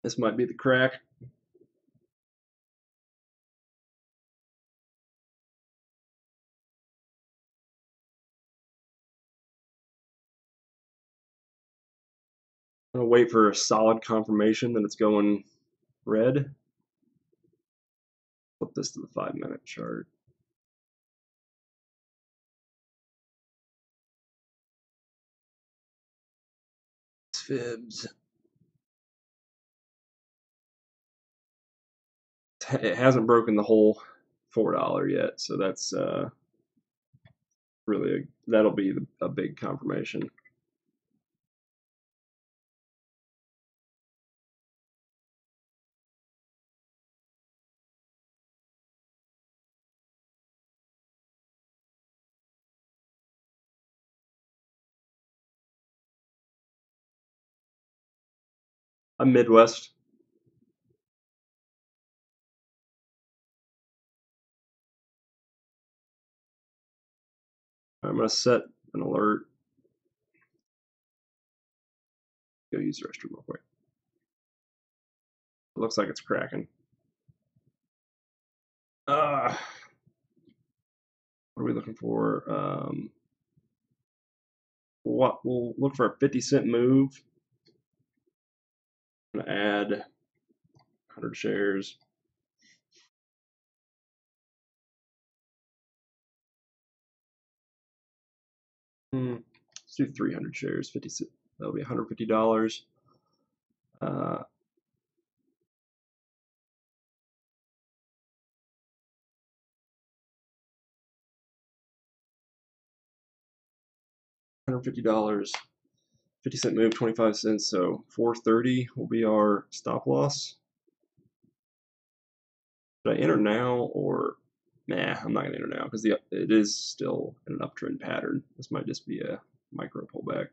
This might be the crack. I'm gonna wait for a solid confirmation that it's going red. Flip this to the 5-minute chart. Fibs. It hasn't broken the whole $4 yet, so that's really that'll be a big confirmation. I'm Midwest. I'm gonna set an alert. Go use the restroom real quick. It looks like it's cracking. What are we looking for? We'll look for a 50-cent move. I'm gonna add 100 shares. Let's do 300 shares. 50. That'll be $150. $150. 50-cent move, 25 cents. So 430 will be our stop loss. Should I enter now or nah? I'm not gonna enter now because it is still in an uptrend pattern. This might just be a micro pullback.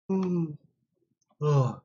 Oh.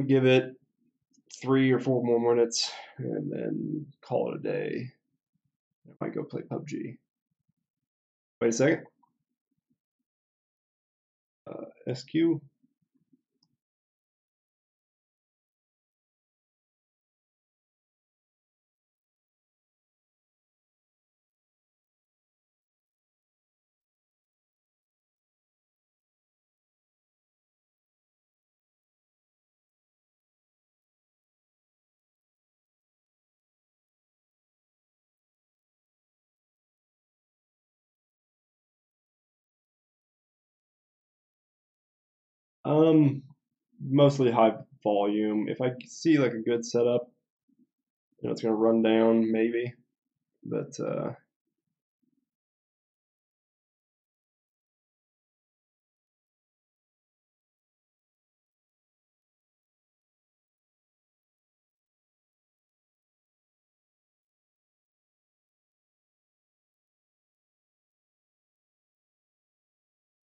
Give it 3 or 4 more minutes and then call it a day. I might go play PUBG. Wait a second. SQ. Mostly high volume. If I see like a good setup, it's gonna run down maybe, but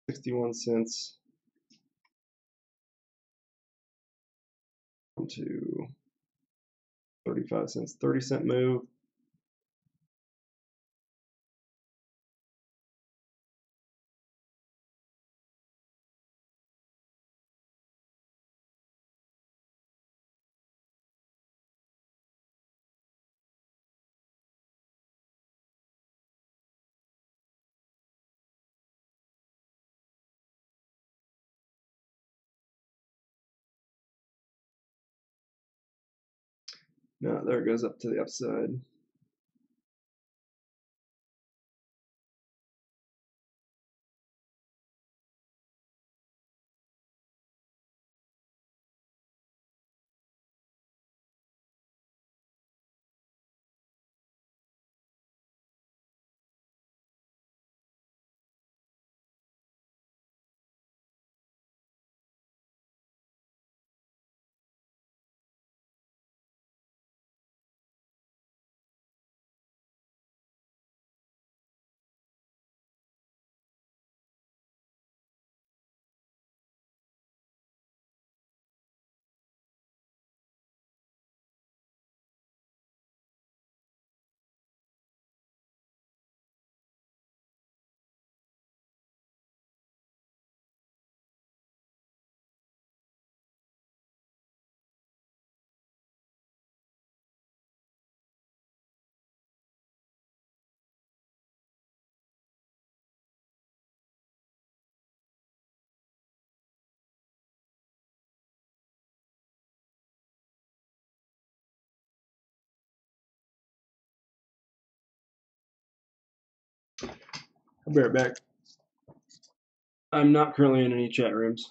61 cents to 35 cents, 30-cent move. Now there it goes up to the upside. I'll be right back. I'm not currently in any chat rooms.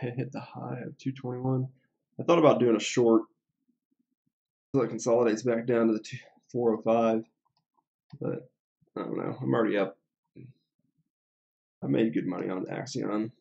It hit the high of 221. I thought about doing a short so it consolidates back down to the 405, but I don't know. I'm already up. I made good money on AXON.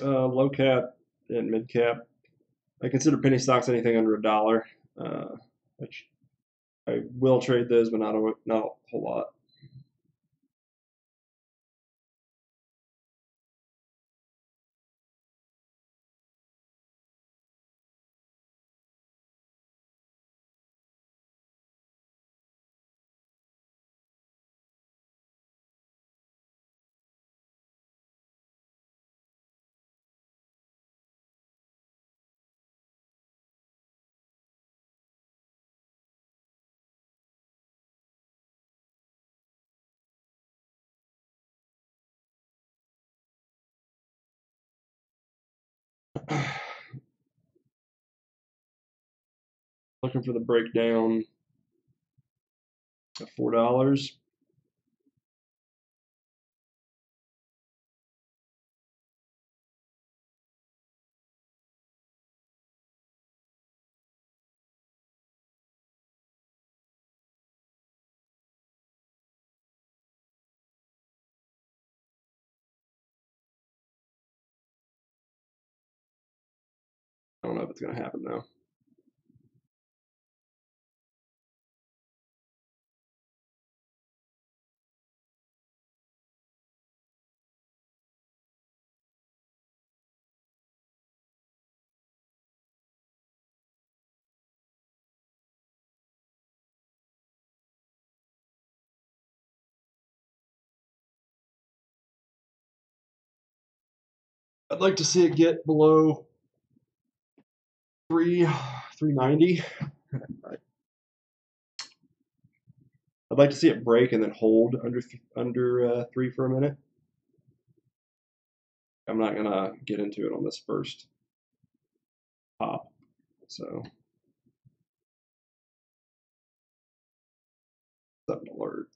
Low cap and mid cap. I consider penny stocks anything under $1. Which I will trade those, but not a whole lot. Looking for the breakdown of $4. I don't know if it's going to happen though. I'd like to see it get below 390. I'd like to see it break and then hold under 3 for a minute. I'm not gonna get into it on this first pop, so set an alert.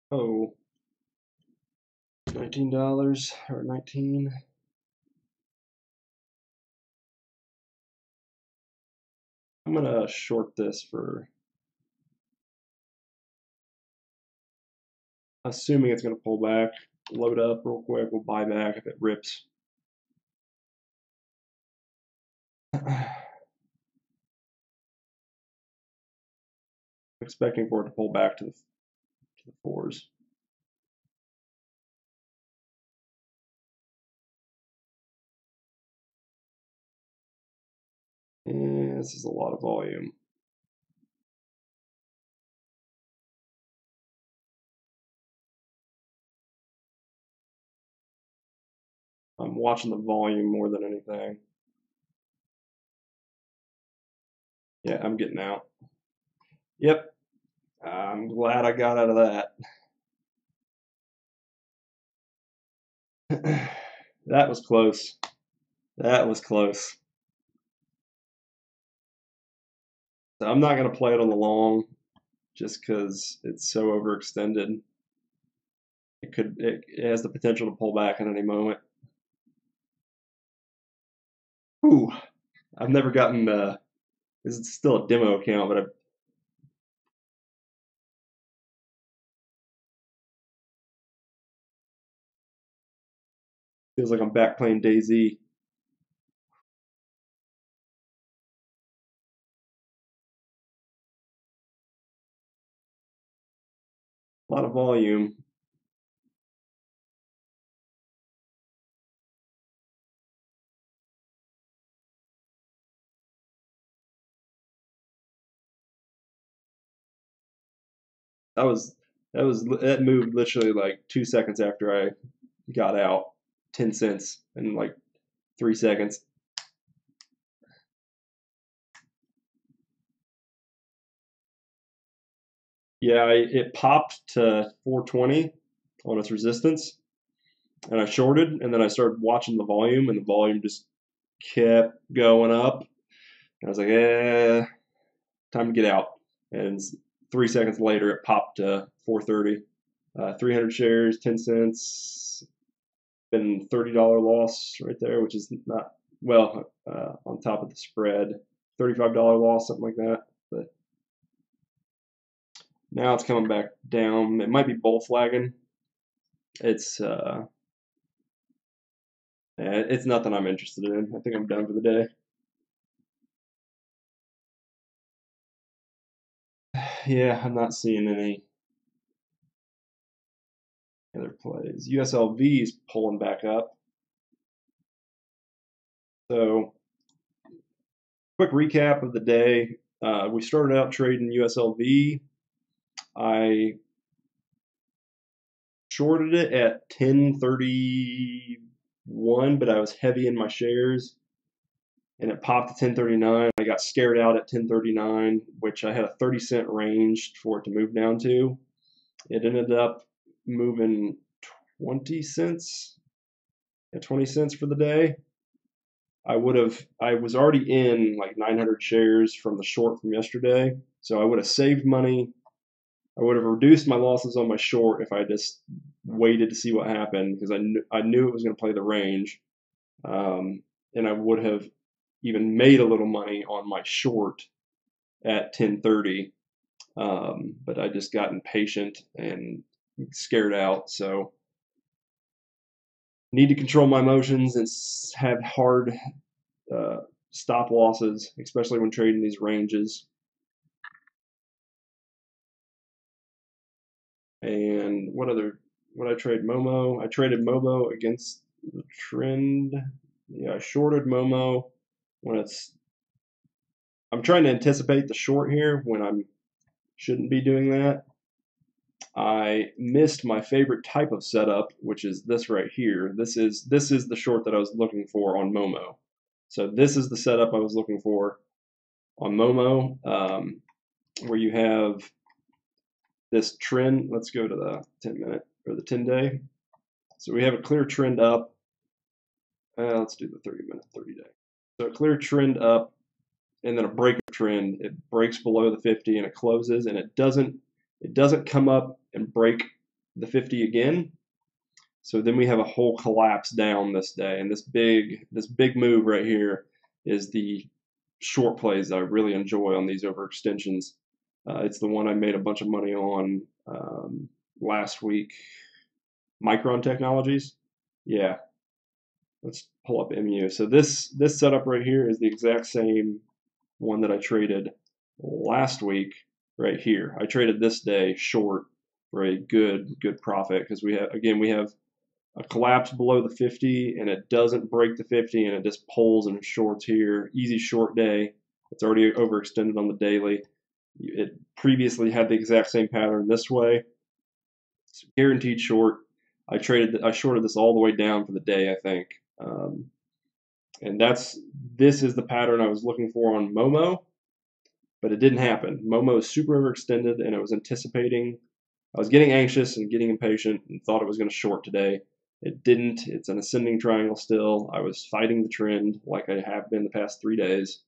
Oh, $19 or 19. I'm gonna short this for assuming it's gonna pull back, load up real quick, we'll buy back if it rips. Expecting for it to pull back to the fours. And this is a lot of volume. I'm watching the volume more than anything. Yeah, I'm getting out. Yep. I'm glad I got out of that. That was close. That was close. So I'm not going to play it on the long just because it's so overextended. It has the potential to pull back at any moment. Ooh, I've never gotten this is still a demo account, but feels like I'm back playing DayZ. A lot of volume. That moved literally like 2 seconds after I got out. 10 cents in like 3 seconds. Yeah, it popped to 420 on its resistance, and I shorted, and then I started watching the volume, and the volume just kept going up. And I was like, time to get out. And 3 seconds later, it popped to 430. 300 shares, 10 cents. Been $30 loss right there, which is not well on top of the spread. $35 loss, something like that. But now it's coming back down. It might be bull flagging. It's nothing I'm interested in. I think I'm done for the day. Yeah, I'm not seeing any other plays. USLV is pulling back up. So, quick recap of the day. We started out trading USLV. I shorted it at 1031, but I was heavy in my shares, and it popped to 1039. I got scared out at 1039, which I had a 30-cent range for it to move down to. It ended up moving 20 cents, 20 cents for the day. I was already in like 900 shares from the short from yesterday, so I would have saved money. I would have reduced my losses on my short if I just waited to see what happened, because I knew it was going to play the range, and I would have even made a little money on my short at 1030, but I just got impatient and scared out. So need to control my emotions and have hard stop losses, especially when trading these ranges. And what I trade? Momo. I traded Momo against the trend. Yeah, I shorted Momo when I'm trying to anticipate the short here when I shouldn't be doing that. I missed my favorite type of setup, which is this right here. This is the short that I was looking for on Momo. So this is the setup I was looking for on Momo, where you have this trend. Let's go to the 10-minute or the 10-day. So we have a clear trend up. Let's do the 30-minute, 30-day. So a clear trend up, and then a break of trend. It breaks below the 50 and it closes, and it doesn't come up and break the 50 again. So then we have a whole collapse down this day, and this big move right here is the short plays that I really enjoy on these overextensions. It's the one I made a bunch of money on last week. Micron Technologies. Yeah. Let's pull up MU. So this setup right here is the exact same one that I traded last week right here. I traded this day short for a good profit because we have a collapse below the 50 and it doesn't break the 50 and it just pulls and shorts here. Easy short day. It's already overextended on the daily. It previously had the exact same pattern this way. It's guaranteed short. I shorted this all the way down for the day, I think. And this is the pattern I was looking for on Momo, but it didn't happen. Momo is super overextended and it was anticipating. I was getting anxious and getting impatient and thought it was going to short today. It didn't. It's an ascending triangle still. I was fighting the trend like I have been the past 3 days.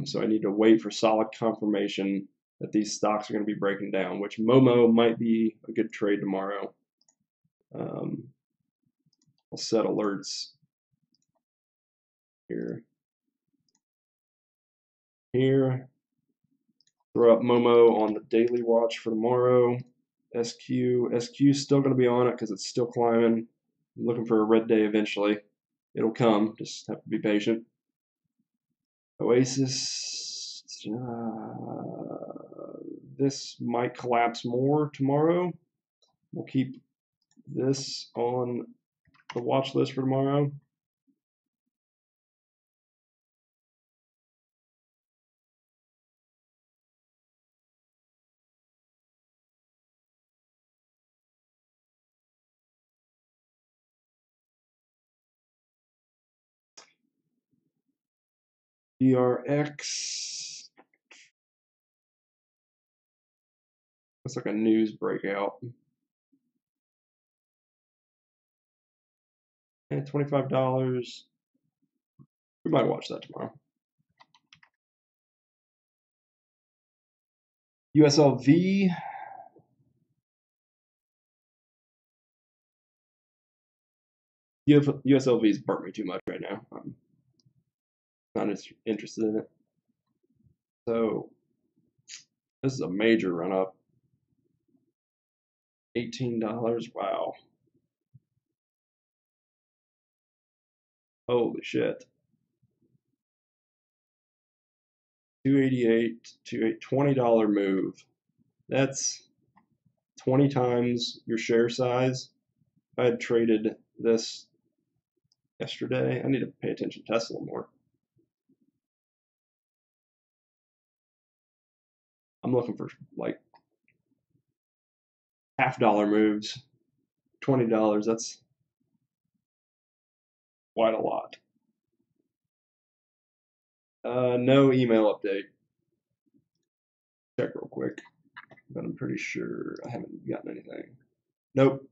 So I need to wait for solid confirmation that these stocks are going to be breaking down, which Momo might be a good trade tomorrow. I'll set alerts here. Throw up Momo on the daily watch for tomorrow. SQ is still going to be on it because it's still climbing. I'm looking for a red day eventually. It'll come. Just have to be patient. Oasis. This might collapse more tomorrow. We'll keep this on the watch list for tomorrow. DRX. Looks like a news breakout. And $25. We might watch that tomorrow. USLV. USLV's burnt me too much right now. I'm not as interested in it. So this is a major run up. $18. Wow. Holy shit. 288 to a $20 move. That's 20 times your share size. If I had traded this yesterday, I need to pay attention to Tesla more. I'm looking for like $half moves. $20, that's quite a lot. No email update. Check real quick, but I'm pretty sure I haven't gotten anything. Nope.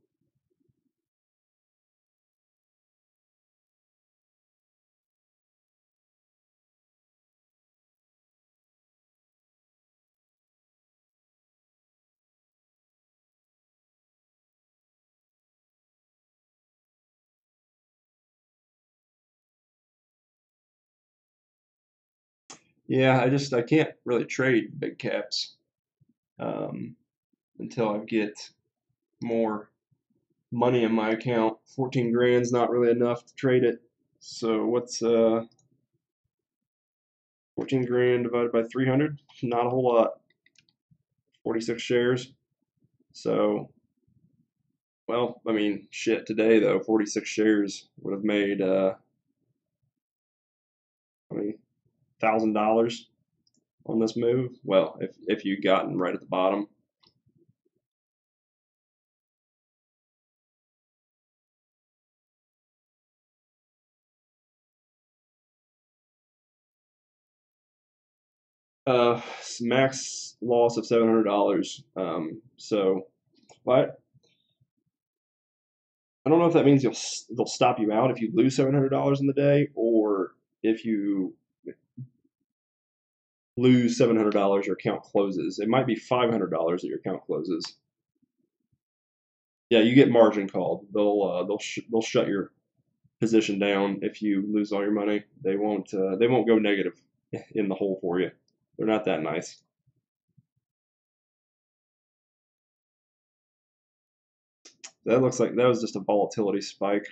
Yeah, I can't really trade big caps until I get more money in my account. 14 grand's not really enough to trade it. So what's 14 grand divided by 300? Not a whole lot. 46 shares. So, well, I mean, shit, today though, 46 shares would have made $1,000 on this move. Well, if you gotten right at the bottom. Max loss of $700. So, but I don't know if that means they'll stop you out if you lose $700 in the day, or if you lose $700, your account closes. It might be $500 that your account closes. Yeah, you get margin called. They'll shut your position down if you lose all your money. They won't go negative in the hole for you. They're not that nice. That looks like that was just a volatility spike.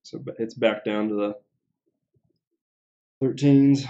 So it's back down to the 13s.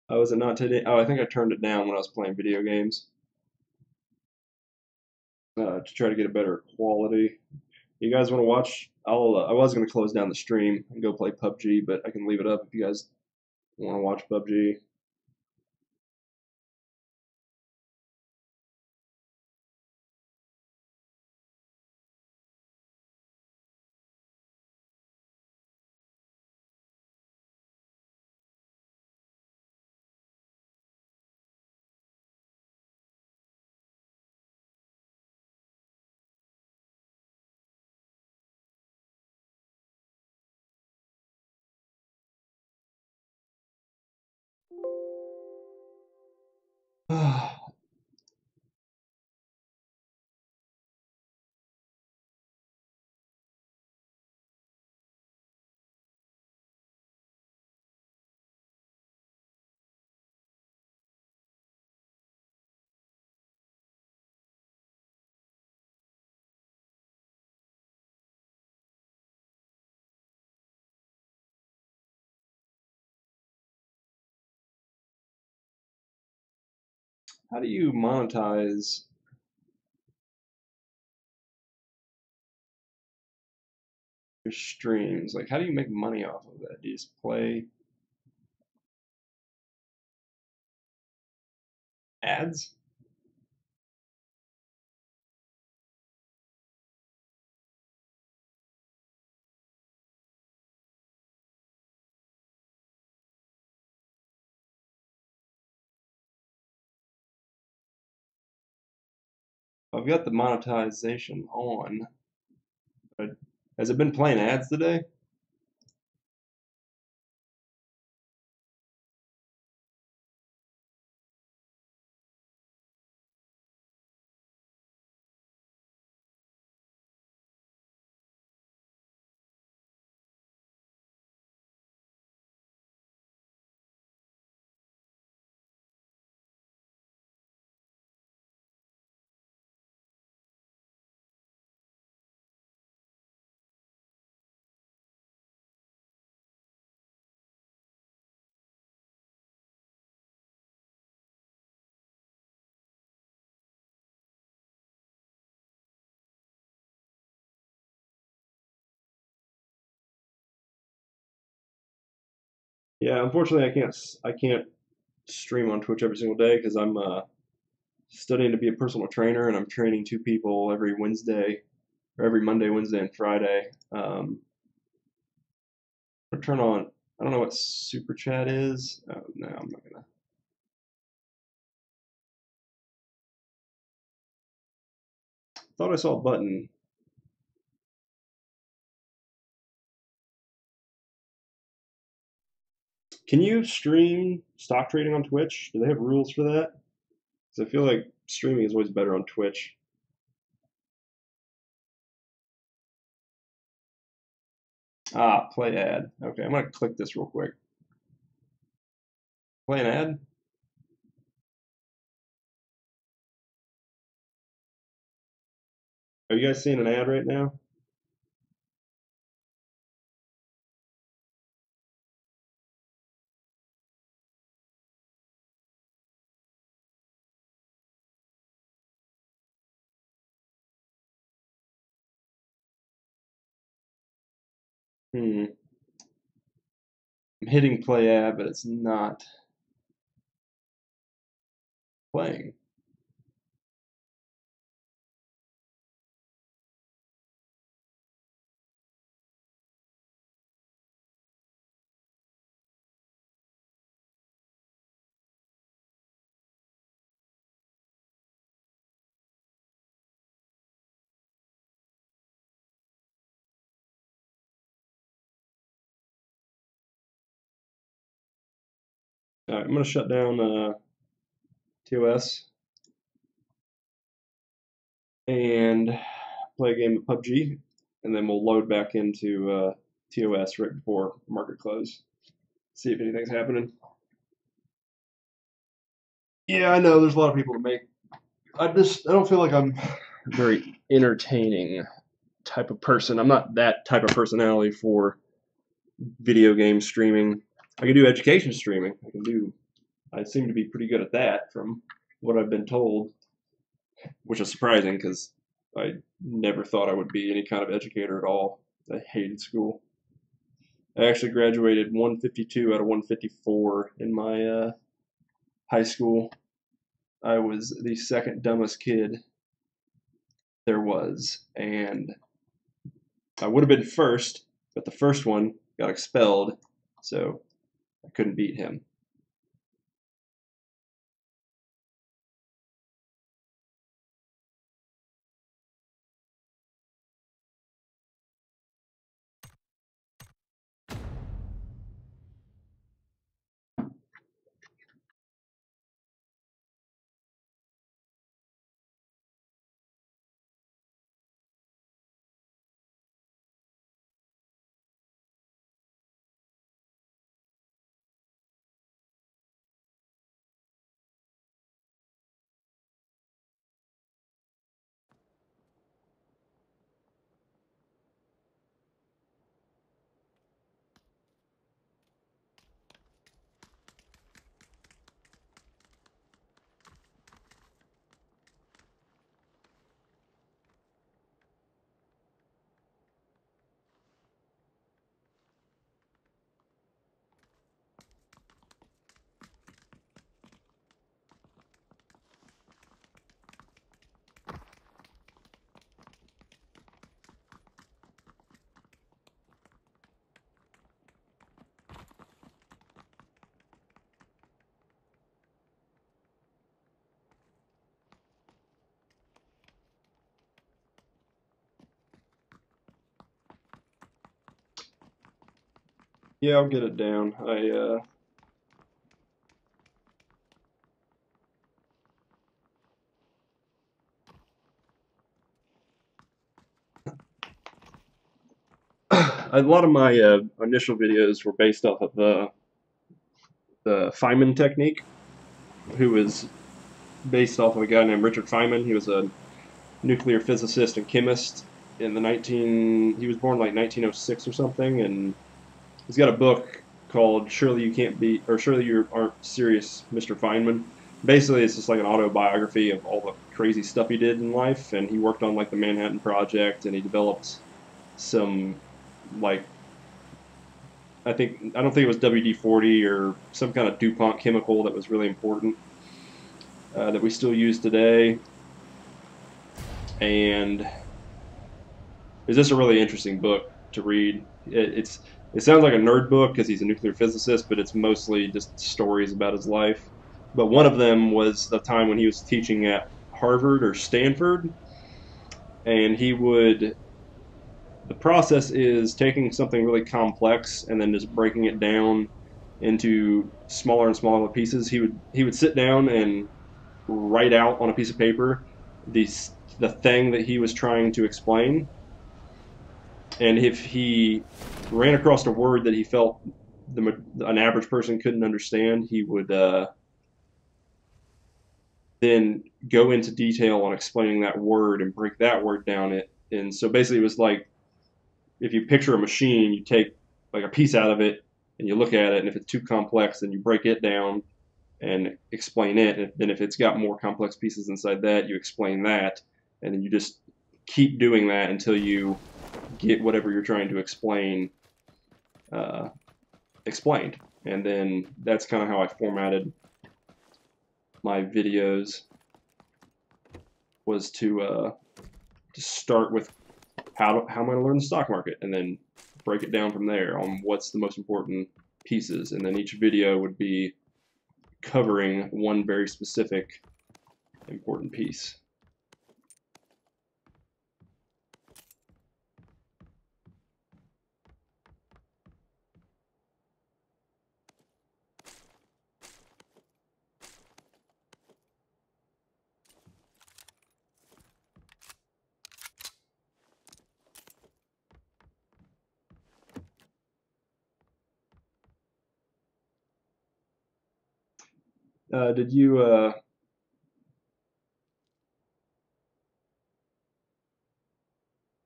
Oh, was it not today? Oh, I think I turned it down when I was playing video games to try to get a better quality. You guys want to watch? I was going to close down the stream and go play PUBG, but I can leave it up if you guys want to watch PUBG. How do you monetize your streams? Like, how do you make money off of that? Do you just play ads? I've got the monetization on. But has it been playing ads today? Yeah, unfortunately, I can't stream on Twitch every single day because I'm studying to be a personal trainer and I'm training two people every Wednesday or every Monday, Wednesday, and Friday. I'll turn on. I don't know what super chat is. Oh, no, I'm not gonna. Thought I saw a button. Can you stream stock trading on Twitch? Do they have rules for that? Because I feel like streaming is always better on Twitch. Ah, play ad. Okay, I'm gonna click this real quick. Play an ad. Are you guys seeing an ad right now? I'm hitting play ad, but it's not playing. All right, I'm going to shut down TOS and play a game of PUBG, and then we'll load back into TOS right before market close. See if anything's happening. Yeah, I know there's a lot of people to make. I don't feel like I'm a very entertaining type of person. I'm not that type of personality for video game streaming. I can do education streaming. I seem to be pretty good at that from what I've been told, which is surprising because I never thought I would be any kind of educator at all. I hated school. I actually graduated 152 out of 154 in my high school. I was the second dumbest kid there was, and I would have been first, but the first one got expelled, so I couldn't beat him. Yeah, I'll get it down. A lot of my initial videos were based off of the Feynman technique, who was based off of a guy named Richard Feynman. He was a nuclear physicist and chemist in he was born like 1906 or something, and he's got a book called Surely You Aren't Serious, Mr. Feynman. Basically, it's just like an autobiography of all the crazy stuff he did in life, and he worked on like the Manhattan Project, and he developed some like I don't think it was WD-40 or some kind of DuPont chemical that was really important that we still use today. And it's just a really interesting book to read. It sounds like a nerd book because he's a nuclear physicist, but it's mostly just stories about his life. But one of them was the time when he was teaching at Harvard or Stanford, and the process is taking something really complex and then just breaking it down into smaller and smaller pieces. He would sit down and write out on a piece of paper the thing that he was trying to explain, and if he ran across a word that he felt an average person couldn't understand, he would then go into detail on explaining that word and break that word down. And so basically it was like, if you picture a machine, you take like a piece out of it and you look at it, and if it's too complex, then you break it down and explain it. And then if it's got more complex pieces inside that, you explain that, and then you just keep doing that until you get whatever you're trying to explain explained. And then that's kind of how I formatted my videos, was to start with how am I going to learn the stock market, and then break it down from there on what's the most important pieces. And then each video would be covering one very specific important piece. Did you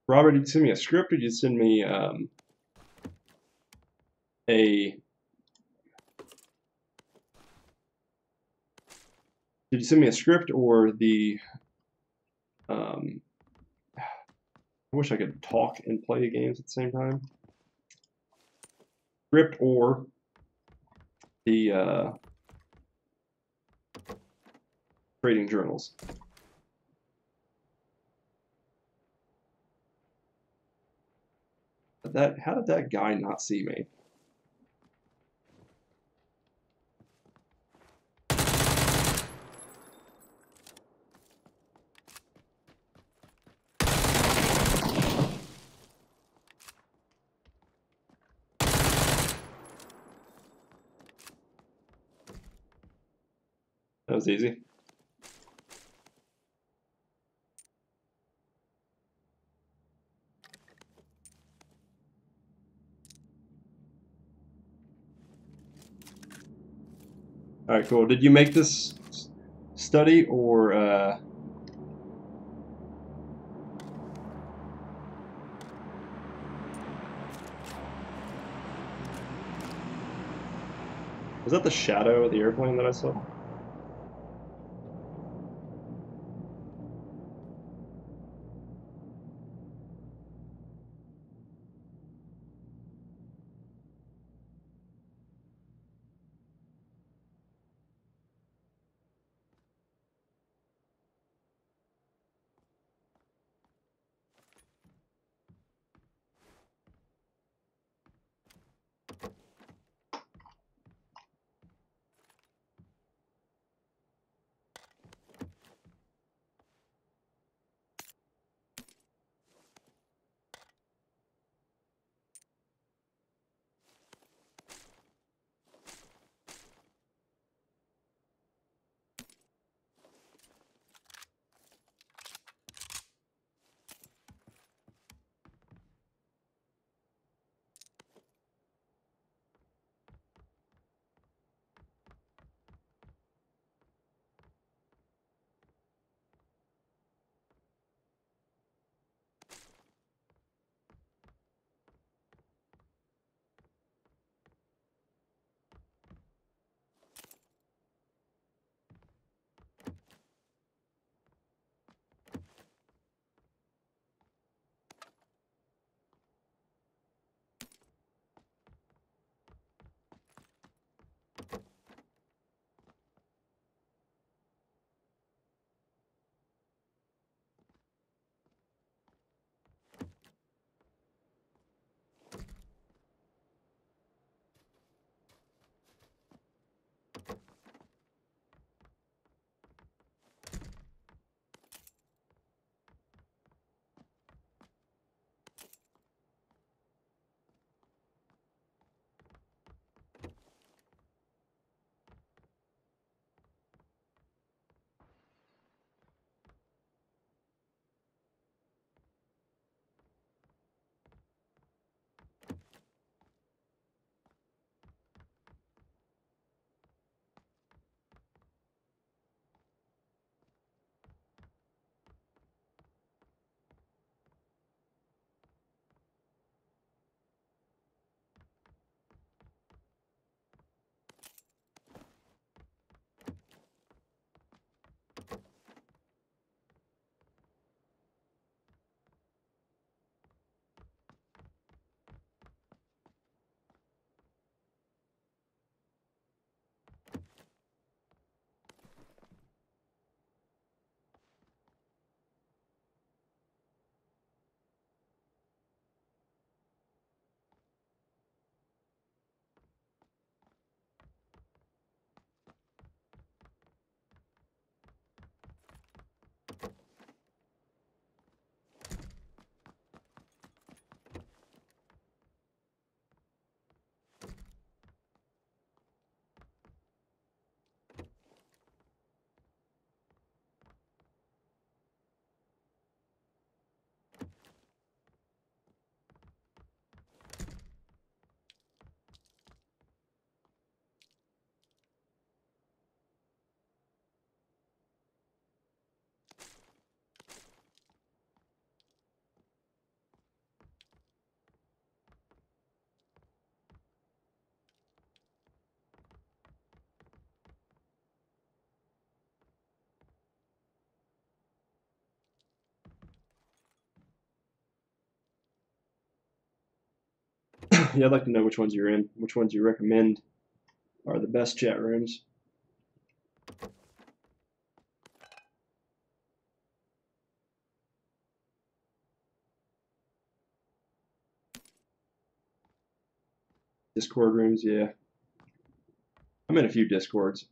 Robert, did you send me a script, or did you send me did you send me a script or the I wish I could talk and play games at the same time. Script or the trading journals. How did that guy not see me? That was easy. All right, cool. Did you make this study, or was that the shadow of the airplane that I saw? Yeah, I'd like to know which ones you're in, which ones you recommend are the best chat rooms. Discord rooms, yeah. I'm in a few Discords.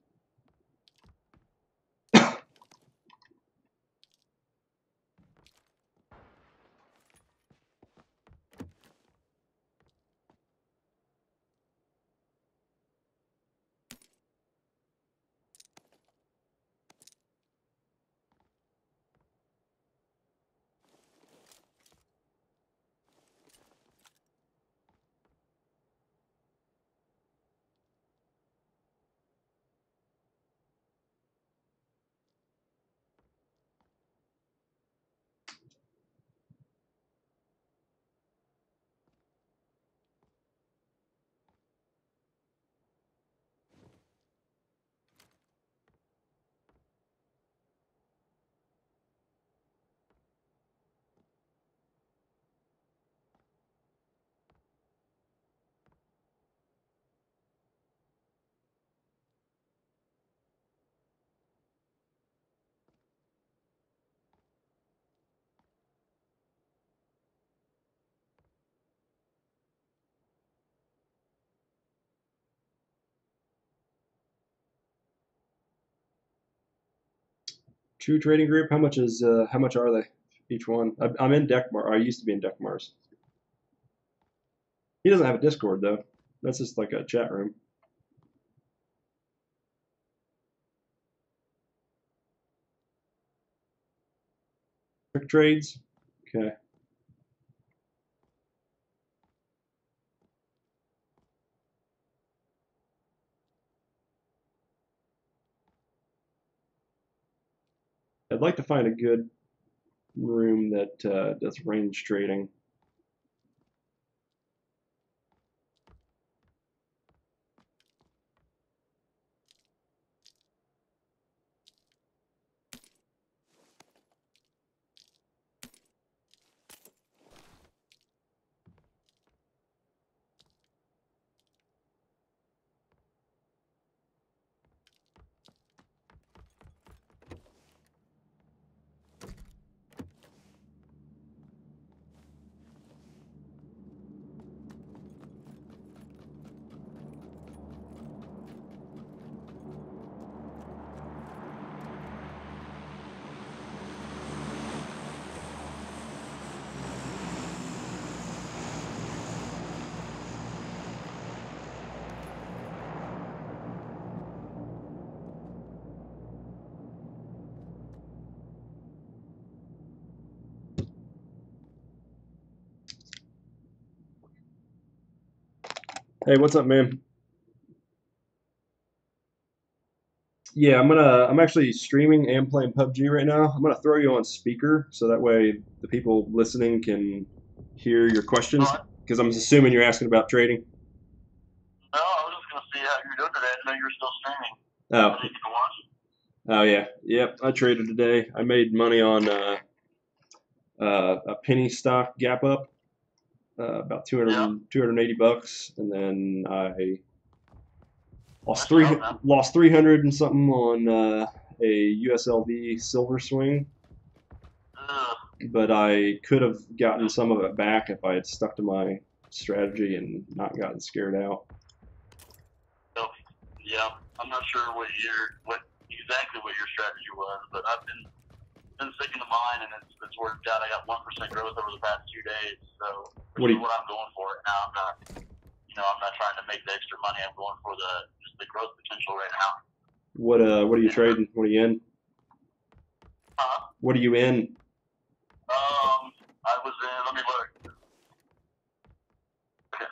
True Trading Group, how much are they each one? I'm in Deckmar. I used to be in Deckmars. He doesn't have a Discord though. That's just like a chat room. Quick trades. Okay. I'd like to find a good room that does range trading. Hey, what's up, man? Yeah, I'm actually streaming and playing PUBG right now. I'm gonna throw you on speaker so that way the people listening can hear your questions. Because I'm assuming you're asking about trading. No, I was just gonna see how you're doing today. I know you were still streaming. Oh. I need to watch. Oh yeah. Yep. I traded today. I made money on a penny stock gap up, about 280 bucks, and then I lost lost 300 and something on a USLV silver swing. But I could have gotten some of it back if I had stuck to my strategy and not gotten scared out. So, yeah, I'm not sure exactly what your strategy was, but I've been sticking to mine, and it's worked out. I got 1% growth over the past 2 days, so what I'm going for it now. I'm not trying to make the extra money. I'm going for just the growth potential right now. What are you trading? What are you in? Huh? What are you in? I was in. Let me look. Okay.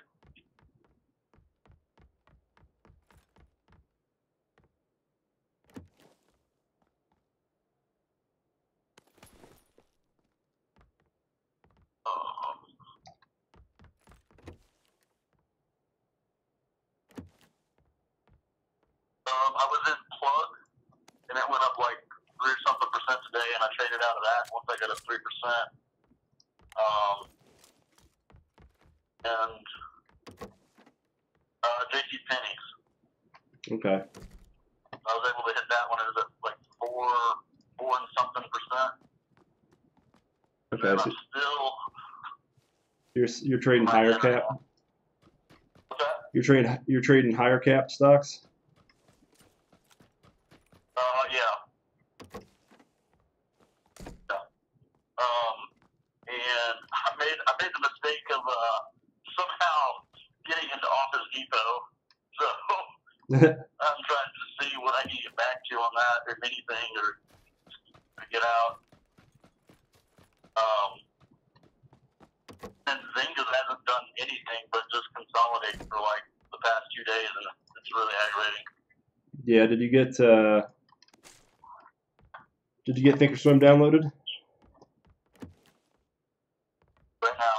I was in plug, and it went up like 3-something% today, and I traded out of that once I got up 3%. And 50 pennies. Okay. I was able to hit that one. It was at like 4 and something percent. Okay. And So I'm still. you're trading higher cap. What's that? You're trading higher cap stocks. Yeah. And I made the mistake of somehow getting into Office Depot. So I'm trying to see what I can get back to on that, if anything, or to get out. And Zynga hasn't done anything but just consolidate for like the past 2 days, and it's really aggravating. Yeah. Did you get Thinkorswim downloaded? Right now.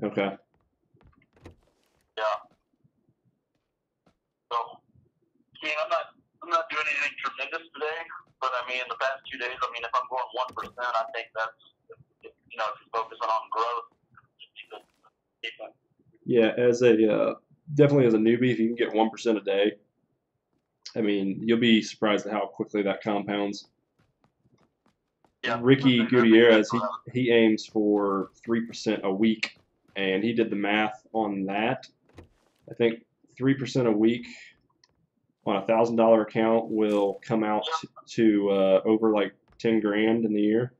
Okay. Yeah. So, I'm not doing anything tremendous today, but I mean, the past 2 days, if I'm going 1%, I think that's, if you're focusing on growth, it's decent. Yeah, definitely as a newbie, if you can get 1% a day, you'll be surprised at how quickly that compounds. Yeah. Ricky Gutierrez, he aims for 3% a week, and he did the math on that. I think 3% a week on $1,000 account will come out to over like 10 grand in the year.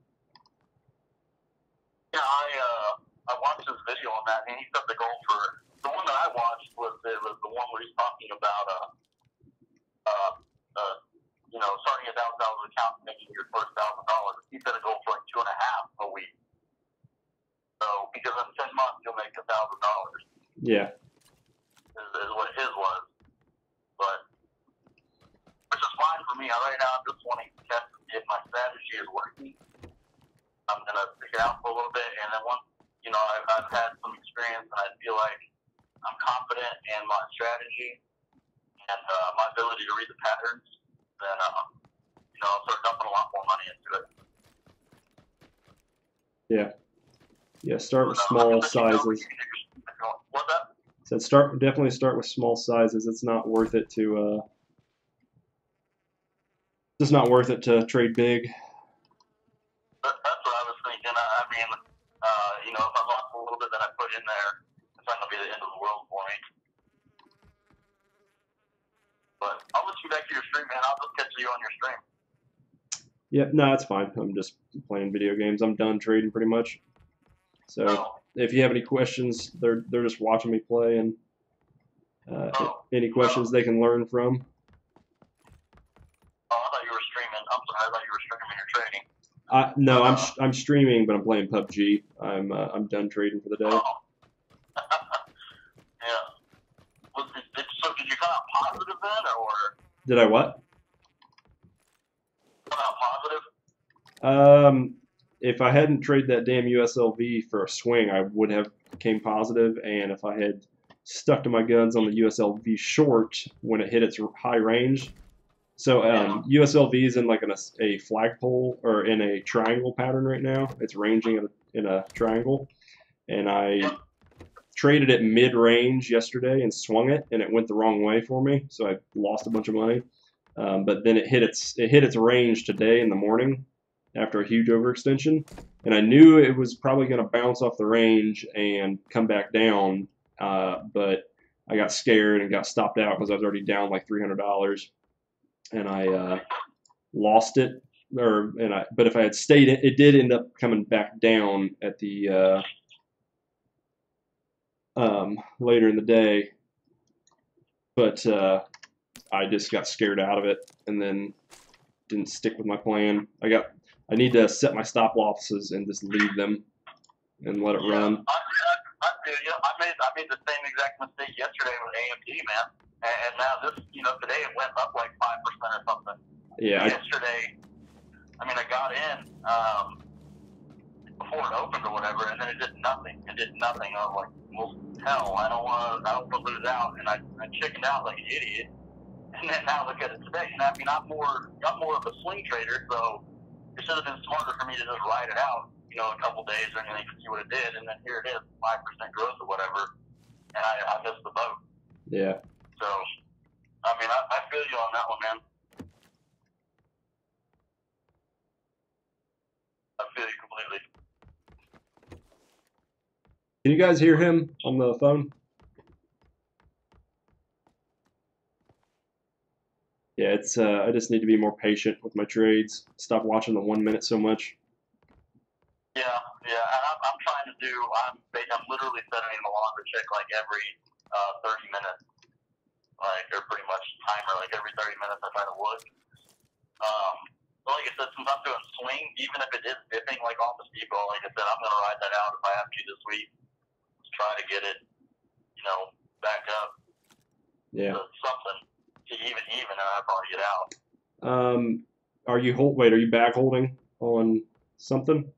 Yeah, I watched his video on that, and he set the goal for the one that I watched was the one where he's talking about starting a $1,000 account and making your first $1,000. He set a goal for like 2.5 a week. So because in 10 months you'll make $1,000. Yeah. Is what his was, but which is fine for me. Right now I'm just wanting to test to see if my strategy is working. I'm gonna stick it out for a little bit, and then once I've had some experience and I feel like I'm confident in my strategy and my ability to read the patterns, then I'll start dumping a lot more money into it. Yeah. Yeah. Start with small sizes. What's that? So definitely start with small sizes. It's not worth it to trade big. That's what I was thinking. If I lost a little bit that I put in there, it's not gonna be the end of the world for me. But I'll let you back to your stream, man. I'll just catch you on your stream. Yeah, no, it's fine. I'm just playing video games. I'm done trading pretty much. So if you have any questions, they're just watching me play, and any questions they can learn from. Oh, I thought you were streaming. I'm sorry, I thought you were streaming your trading. No, I'm streaming, but I'm playing PUBG. I'm done trading for the day. Oh. Yeah. So did you come out positive then, or? Did I what? Come out positive? If I hadn't traded that damn USLV for a swing, I would have came positive, and if I had stuck to my guns on the USLV short when it hit its high range. So USLV is in like a flagpole or in a triangle pattern right now. It's ranging in a triangle, and I traded it mid-range yesterday and swung it, and it went the wrong way for me, so I lost a bunch of money. But then it hit its range today in the morning after a huge overextension, and I knew it was probably going to bounce off the range and come back down, but I got scared and got stopped out because I was already down like $300, and I lost it. But if I had stayed, it did end up coming back down at the later in the day, but I just got scared out of it and then didn't stick with my plan. I need to set my stop losses and just leave them and let it run. I made the same exact mistake yesterday with AMD, man. And now today it went up like 5% or something. Yeah. Yesterday, I got in before it opened or whatever, and then it did nothing. I was like, well, hell, I don't want to lose out, and I chickened out like an idiot. And then now look at it today. I'm more of a swing trader, so it should have been smarter for me to just ride it out, a couple days, and then you can see what it did, and then here it is, 5% growth or whatever, and I missed the boat. Yeah. So you guys hear him on the phone? Yeah, it's I just need to be more patient with my trades. Stop watching the 1 minute so much. Yeah, and I'm trying to do. I'm literally setting an alarm to check like every 30 minutes, like or pretty much timer. Like every 30 minutes, I try to look. But like I said, since I'm doing swing, even if it is dipping like Office Depot, like I said, I'm gonna ride that out if I have to this week. Try to get it, back up. Yeah. To something to even, and I'll probably get out. Are you back holding on something?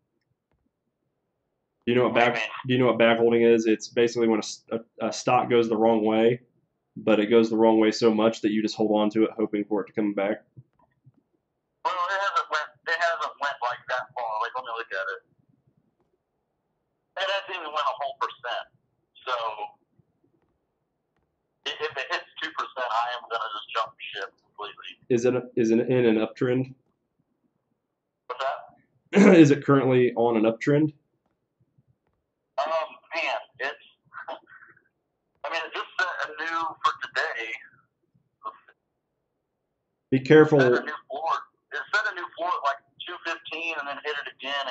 Do you know what back holding is? It's basically when a stock goes the wrong way, but it goes the wrong way so much that you just hold on to it, hoping for it to come back. Well, it hasn't went like that far. Like, let me look at it. It hasn't even went a whole percent. So if it hits 2%, I am gonna just jump ship completely. Is it in an uptrend? What's that? Is it currently on an uptrend? Man, it's. I mean, it just set a new for today. Be careful. It set a new floor at like 215, and then hit it again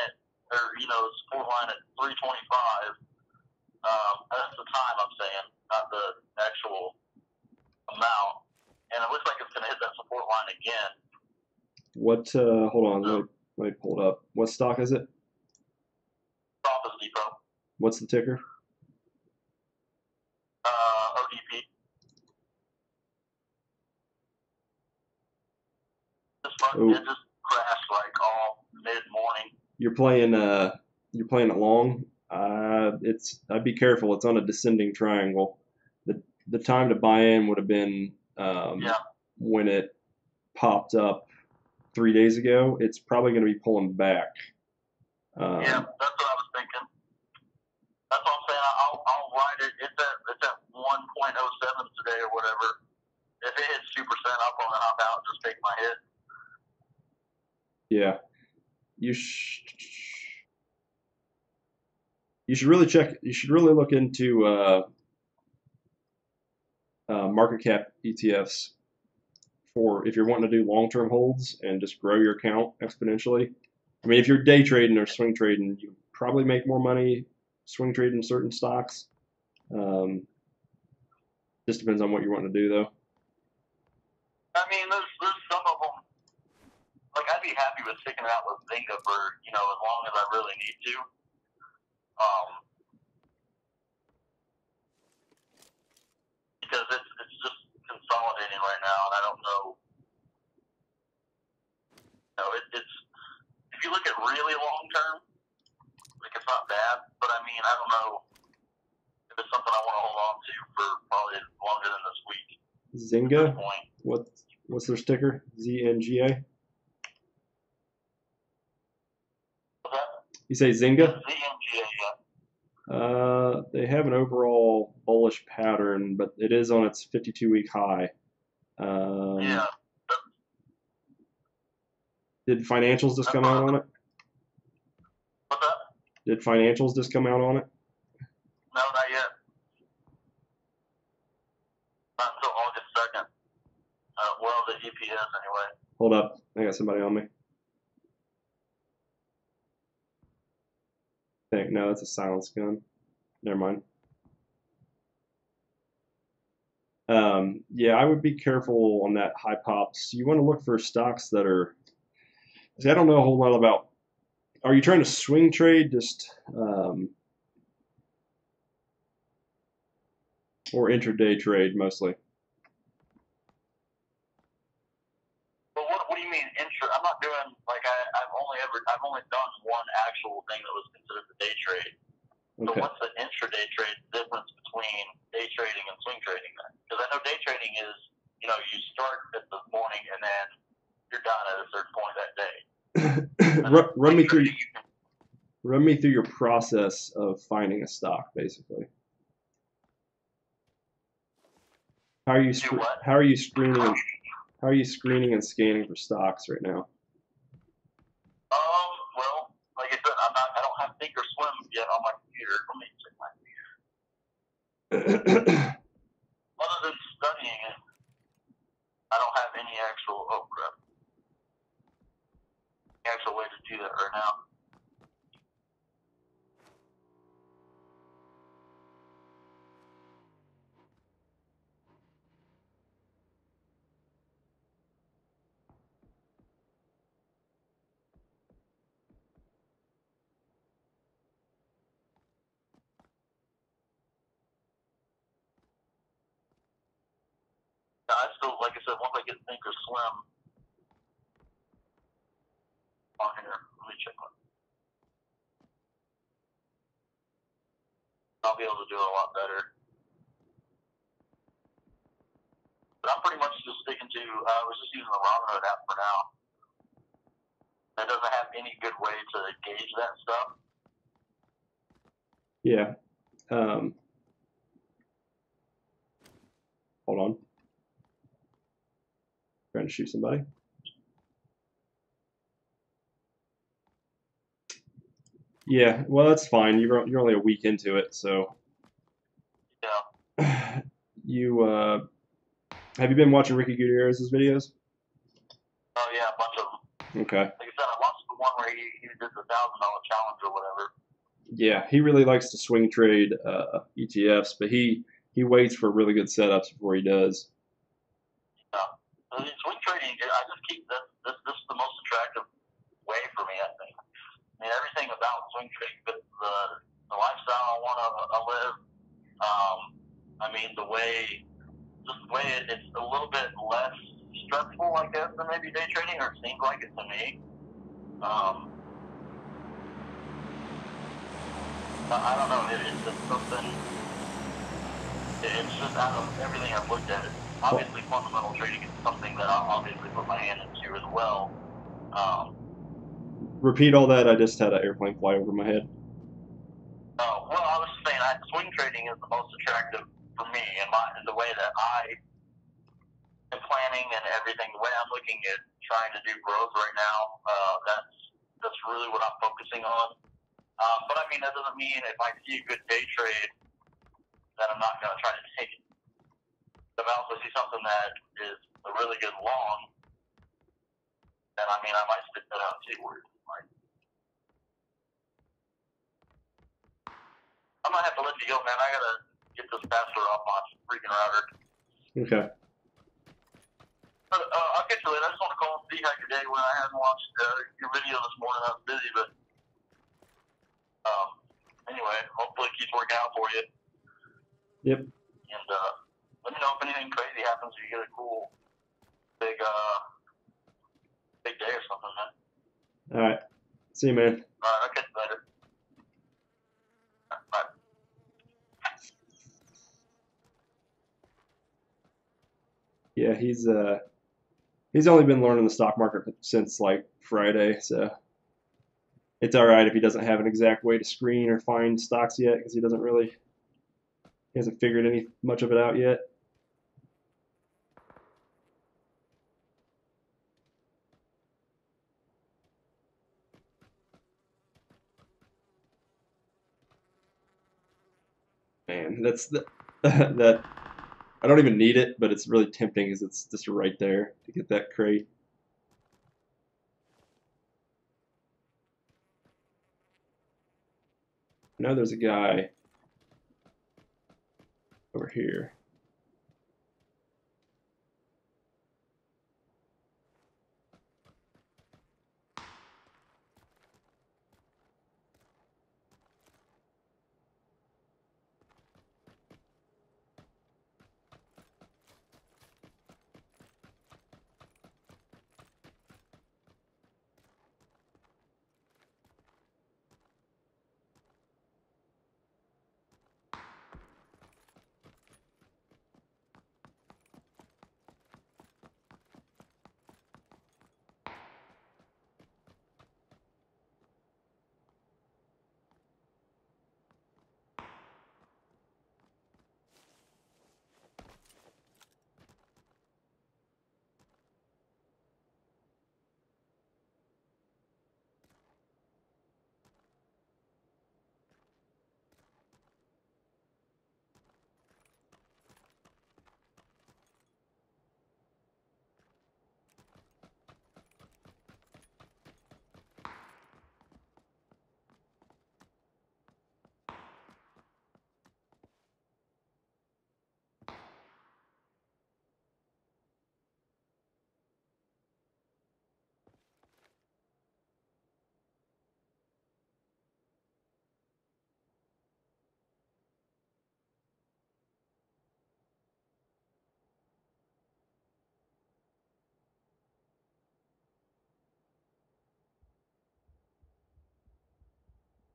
support line at 325. That's the time I'm saying, not the actual amount. And it looks like it's going to hit that support line again. What? Hold on, let me pull it up. What stock is it? Office Depot. What's the ticker? ODP. It just crashed like all mid-morning. You're playing it long. I'd be careful. It's on a descending triangle. The time to buy in would have been when it popped up 3 days ago. It's probably going to be pulling back. Yeah, that's what I was thinking. That's what I'm saying. I'll ride it. It's at 1.07 today or whatever. If it hits 2%, I'll probably hop out and just take my hit. Yeah, you should really check. You should really look into market cap ETFs for if you're wanting to do long-term holds and just grow your account exponentially. I mean, if you're day trading or swing trading, you probably make more money swing trading certain stocks. Just depends on what you want to do, though. I mean, there's some of them. Like, I'd be happy with sticking it out with Zynga for as long as I really need to. Because it's just consolidating right now, and I don't know. It's if you look at really long term, like it's not bad, but I mean, I don't know if it's something I want to hold on to for probably longer than this week. Zynga? What's their sticker? ZNGA? What's that? You say Zynga? ZNGA, yeah. They have an overall bullish pattern, but it is on its 52-week high. Yeah. Did financials just come out on it? What's that? Did financials just come out on it? No, not yet. Not until August 2nd. The EPS anyway. Hold up. I got somebody on me. No, that's a silence gun. Never mind. Yeah, I would be careful on that high pops. You want to look for stocks that are. See, I don't know a whole lot about. Are you trying to swing trade or intraday trade mostly? Well, what do you mean I'm not doing I've only done one actual thing that was considered the day trade. So Okay. what's the intraday trade difference between day trading and swing trading then? Because I know day trading is, you start at the morning and then you're done at a certain point that day. Run me through your process of finding a stock, basically. How are you screening and scanning for stocks right now? Well, like I said, I don't have Think or Swim yet on my computer. Let me check my computer. Other than studying it, I don't have any actual actual way to do that right now. I still, like I said, once I get Thinkorswim on here, let me check one. I'll be able to do it a lot better. But I'm pretty much just sticking to, I was just using the Robinhood app for now. It doesn't have any good way to gauge that stuff. Yeah. Hold on. Trying to shoot somebody. Yeah, well, that's fine. You're only a week into it, so. Yeah. You have you been watching Ricky Gutierrez's videos? Oh yeah, a bunch of them. Okay. Like I said, I watched the one where he did the $1,000 challenge or whatever. Yeah, he really likes to swing trade ETFs, but he waits for really good setups before he does. Yeah. So swing trading, I just keep this is the most attractive way for me, I think. I mean, everything about swing trading fits the lifestyle I want to live. I mean, the way it's a little bit less stressful, I guess, than maybe day trading, or it seems like it to me. I don't know. It's just something. It's just out of everything I've looked at. Obviously, fundamental trading is something that I'll obviously put my hand into as well. Repeat all that. I just had an airplane fly over my head. Well, I was saying swing trading is the most attractive for me, and the way that I am planning and everything. The way I'm looking at trying to do growth right now, that's really what I'm focusing on. But I mean, that doesn't mean if I see a good day trade that I'm not going to try to take it. If I also see something that is a really good long, then I mean, I might stick that out and see where it's like. I might have to let you go, man. I gotta get this password off my freaking router. Okay. But I'll catch you later. I just want to call and see how your day went. I haven't watched your video this morning. I was busy, but anyway, hopefully it keeps working out for you. Yep. And let me know if anything crazy happens or you get a cool big day or something, man. All right. See you, man. All right, I'll catch you later. Bye. Yeah, he's only been learning the stock market since like Friday, so it's all right if he doesn't have an exact way to screen or find stocks yet, because he hasn't figured much of it out yet. Man, that's that. I don't even need it, but it's really tempting because it's just right there to get that crate. I know there's a guy over here.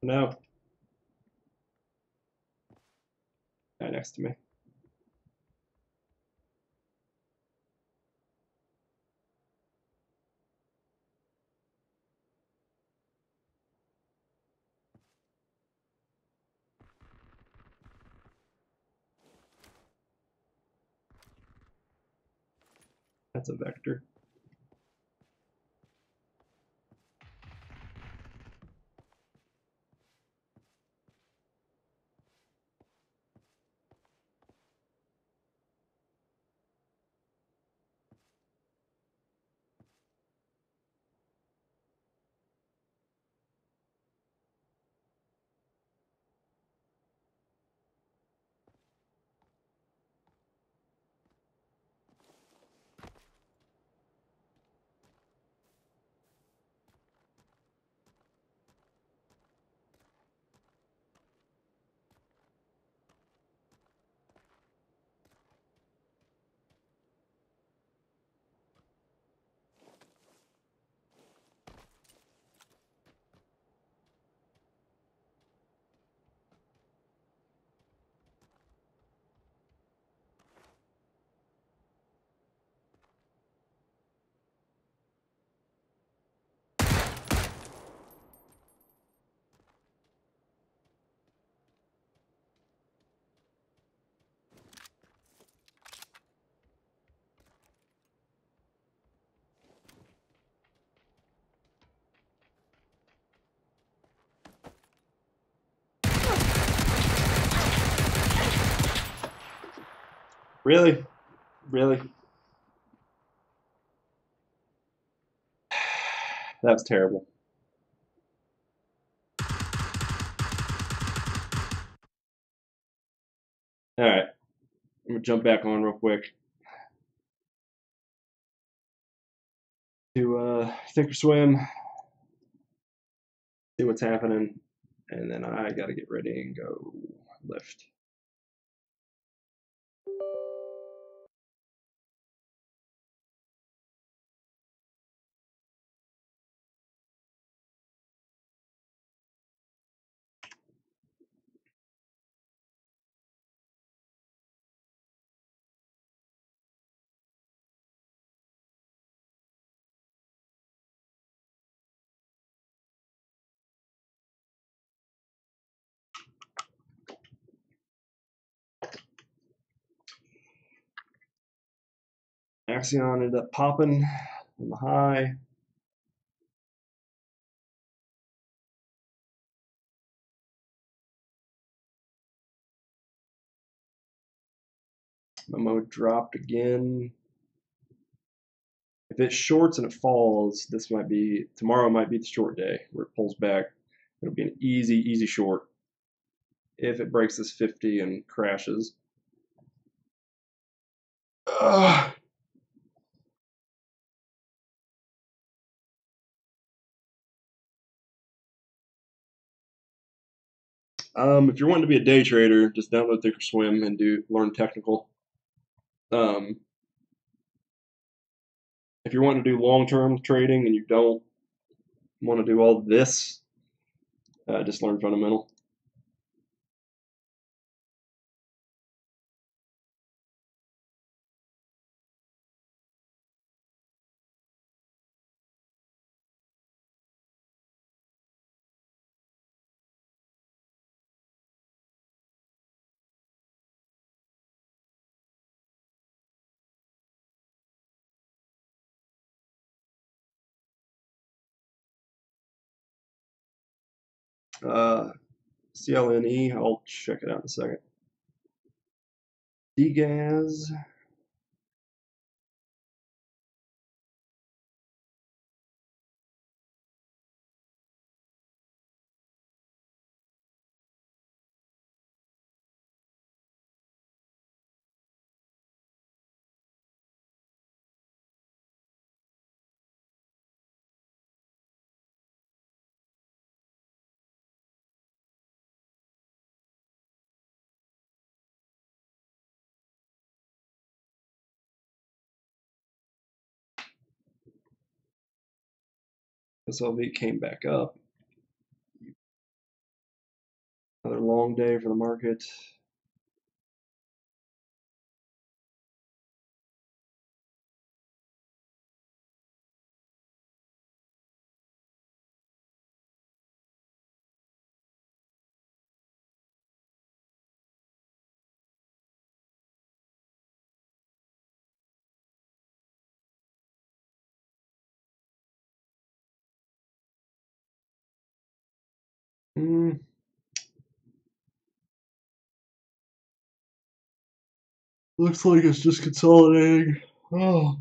No. Guy next to me. That's a vector. Really? Really? That was terrible. All right. I'm going to jump back on real quick to Thinkorswim, see what's happening, and then I got to get ready and go lift. AXON ended up popping on the high. Momo dropped again. If it shorts and it falls, tomorrow might be the short day where it pulls back. It'll be an easy short. If it breaks this 50 and crashes. If you're wanting to be a day trader, just download Thinkorswim and learn technical. If you're wanting to do long-term trading and you don't want to do all this, just learn fundamental. CLNE, I'll check it out in a second. DGAS. SLV came back up. Another long day for the market. Looks like it's just consolidating. Oh.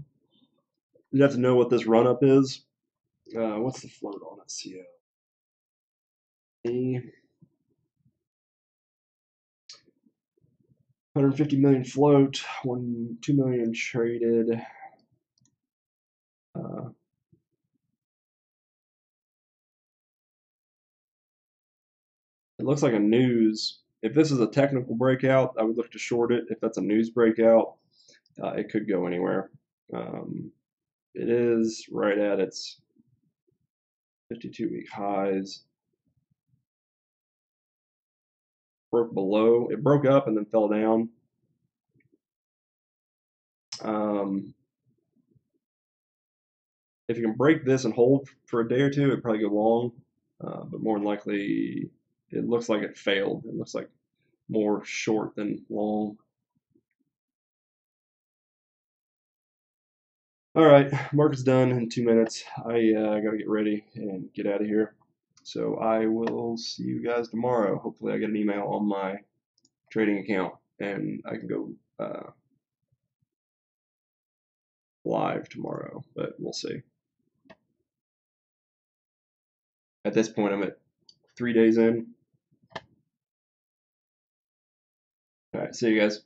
You have to know what this run up is. What's the float on it? CO. 150 million float, 2 million traded. It looks like a news. If this is a technical breakout, I would look to short it. If that's a news breakout, it could go anywhere. It is right at its 52-week highs. Broke below. It broke up and then fell down. If you can break this and hold for a day or two, it'd probably go long. But more than likely, it looks like it failed. It looks like more short than long. All right, market's done in 2 minutes. I gotta get ready and get out of here. So I will see you guys tomorrow. Hopefully I get an email on my trading account and I can go live tomorrow, but we'll see. At this point, I'm at 3 days in. All right, see you guys.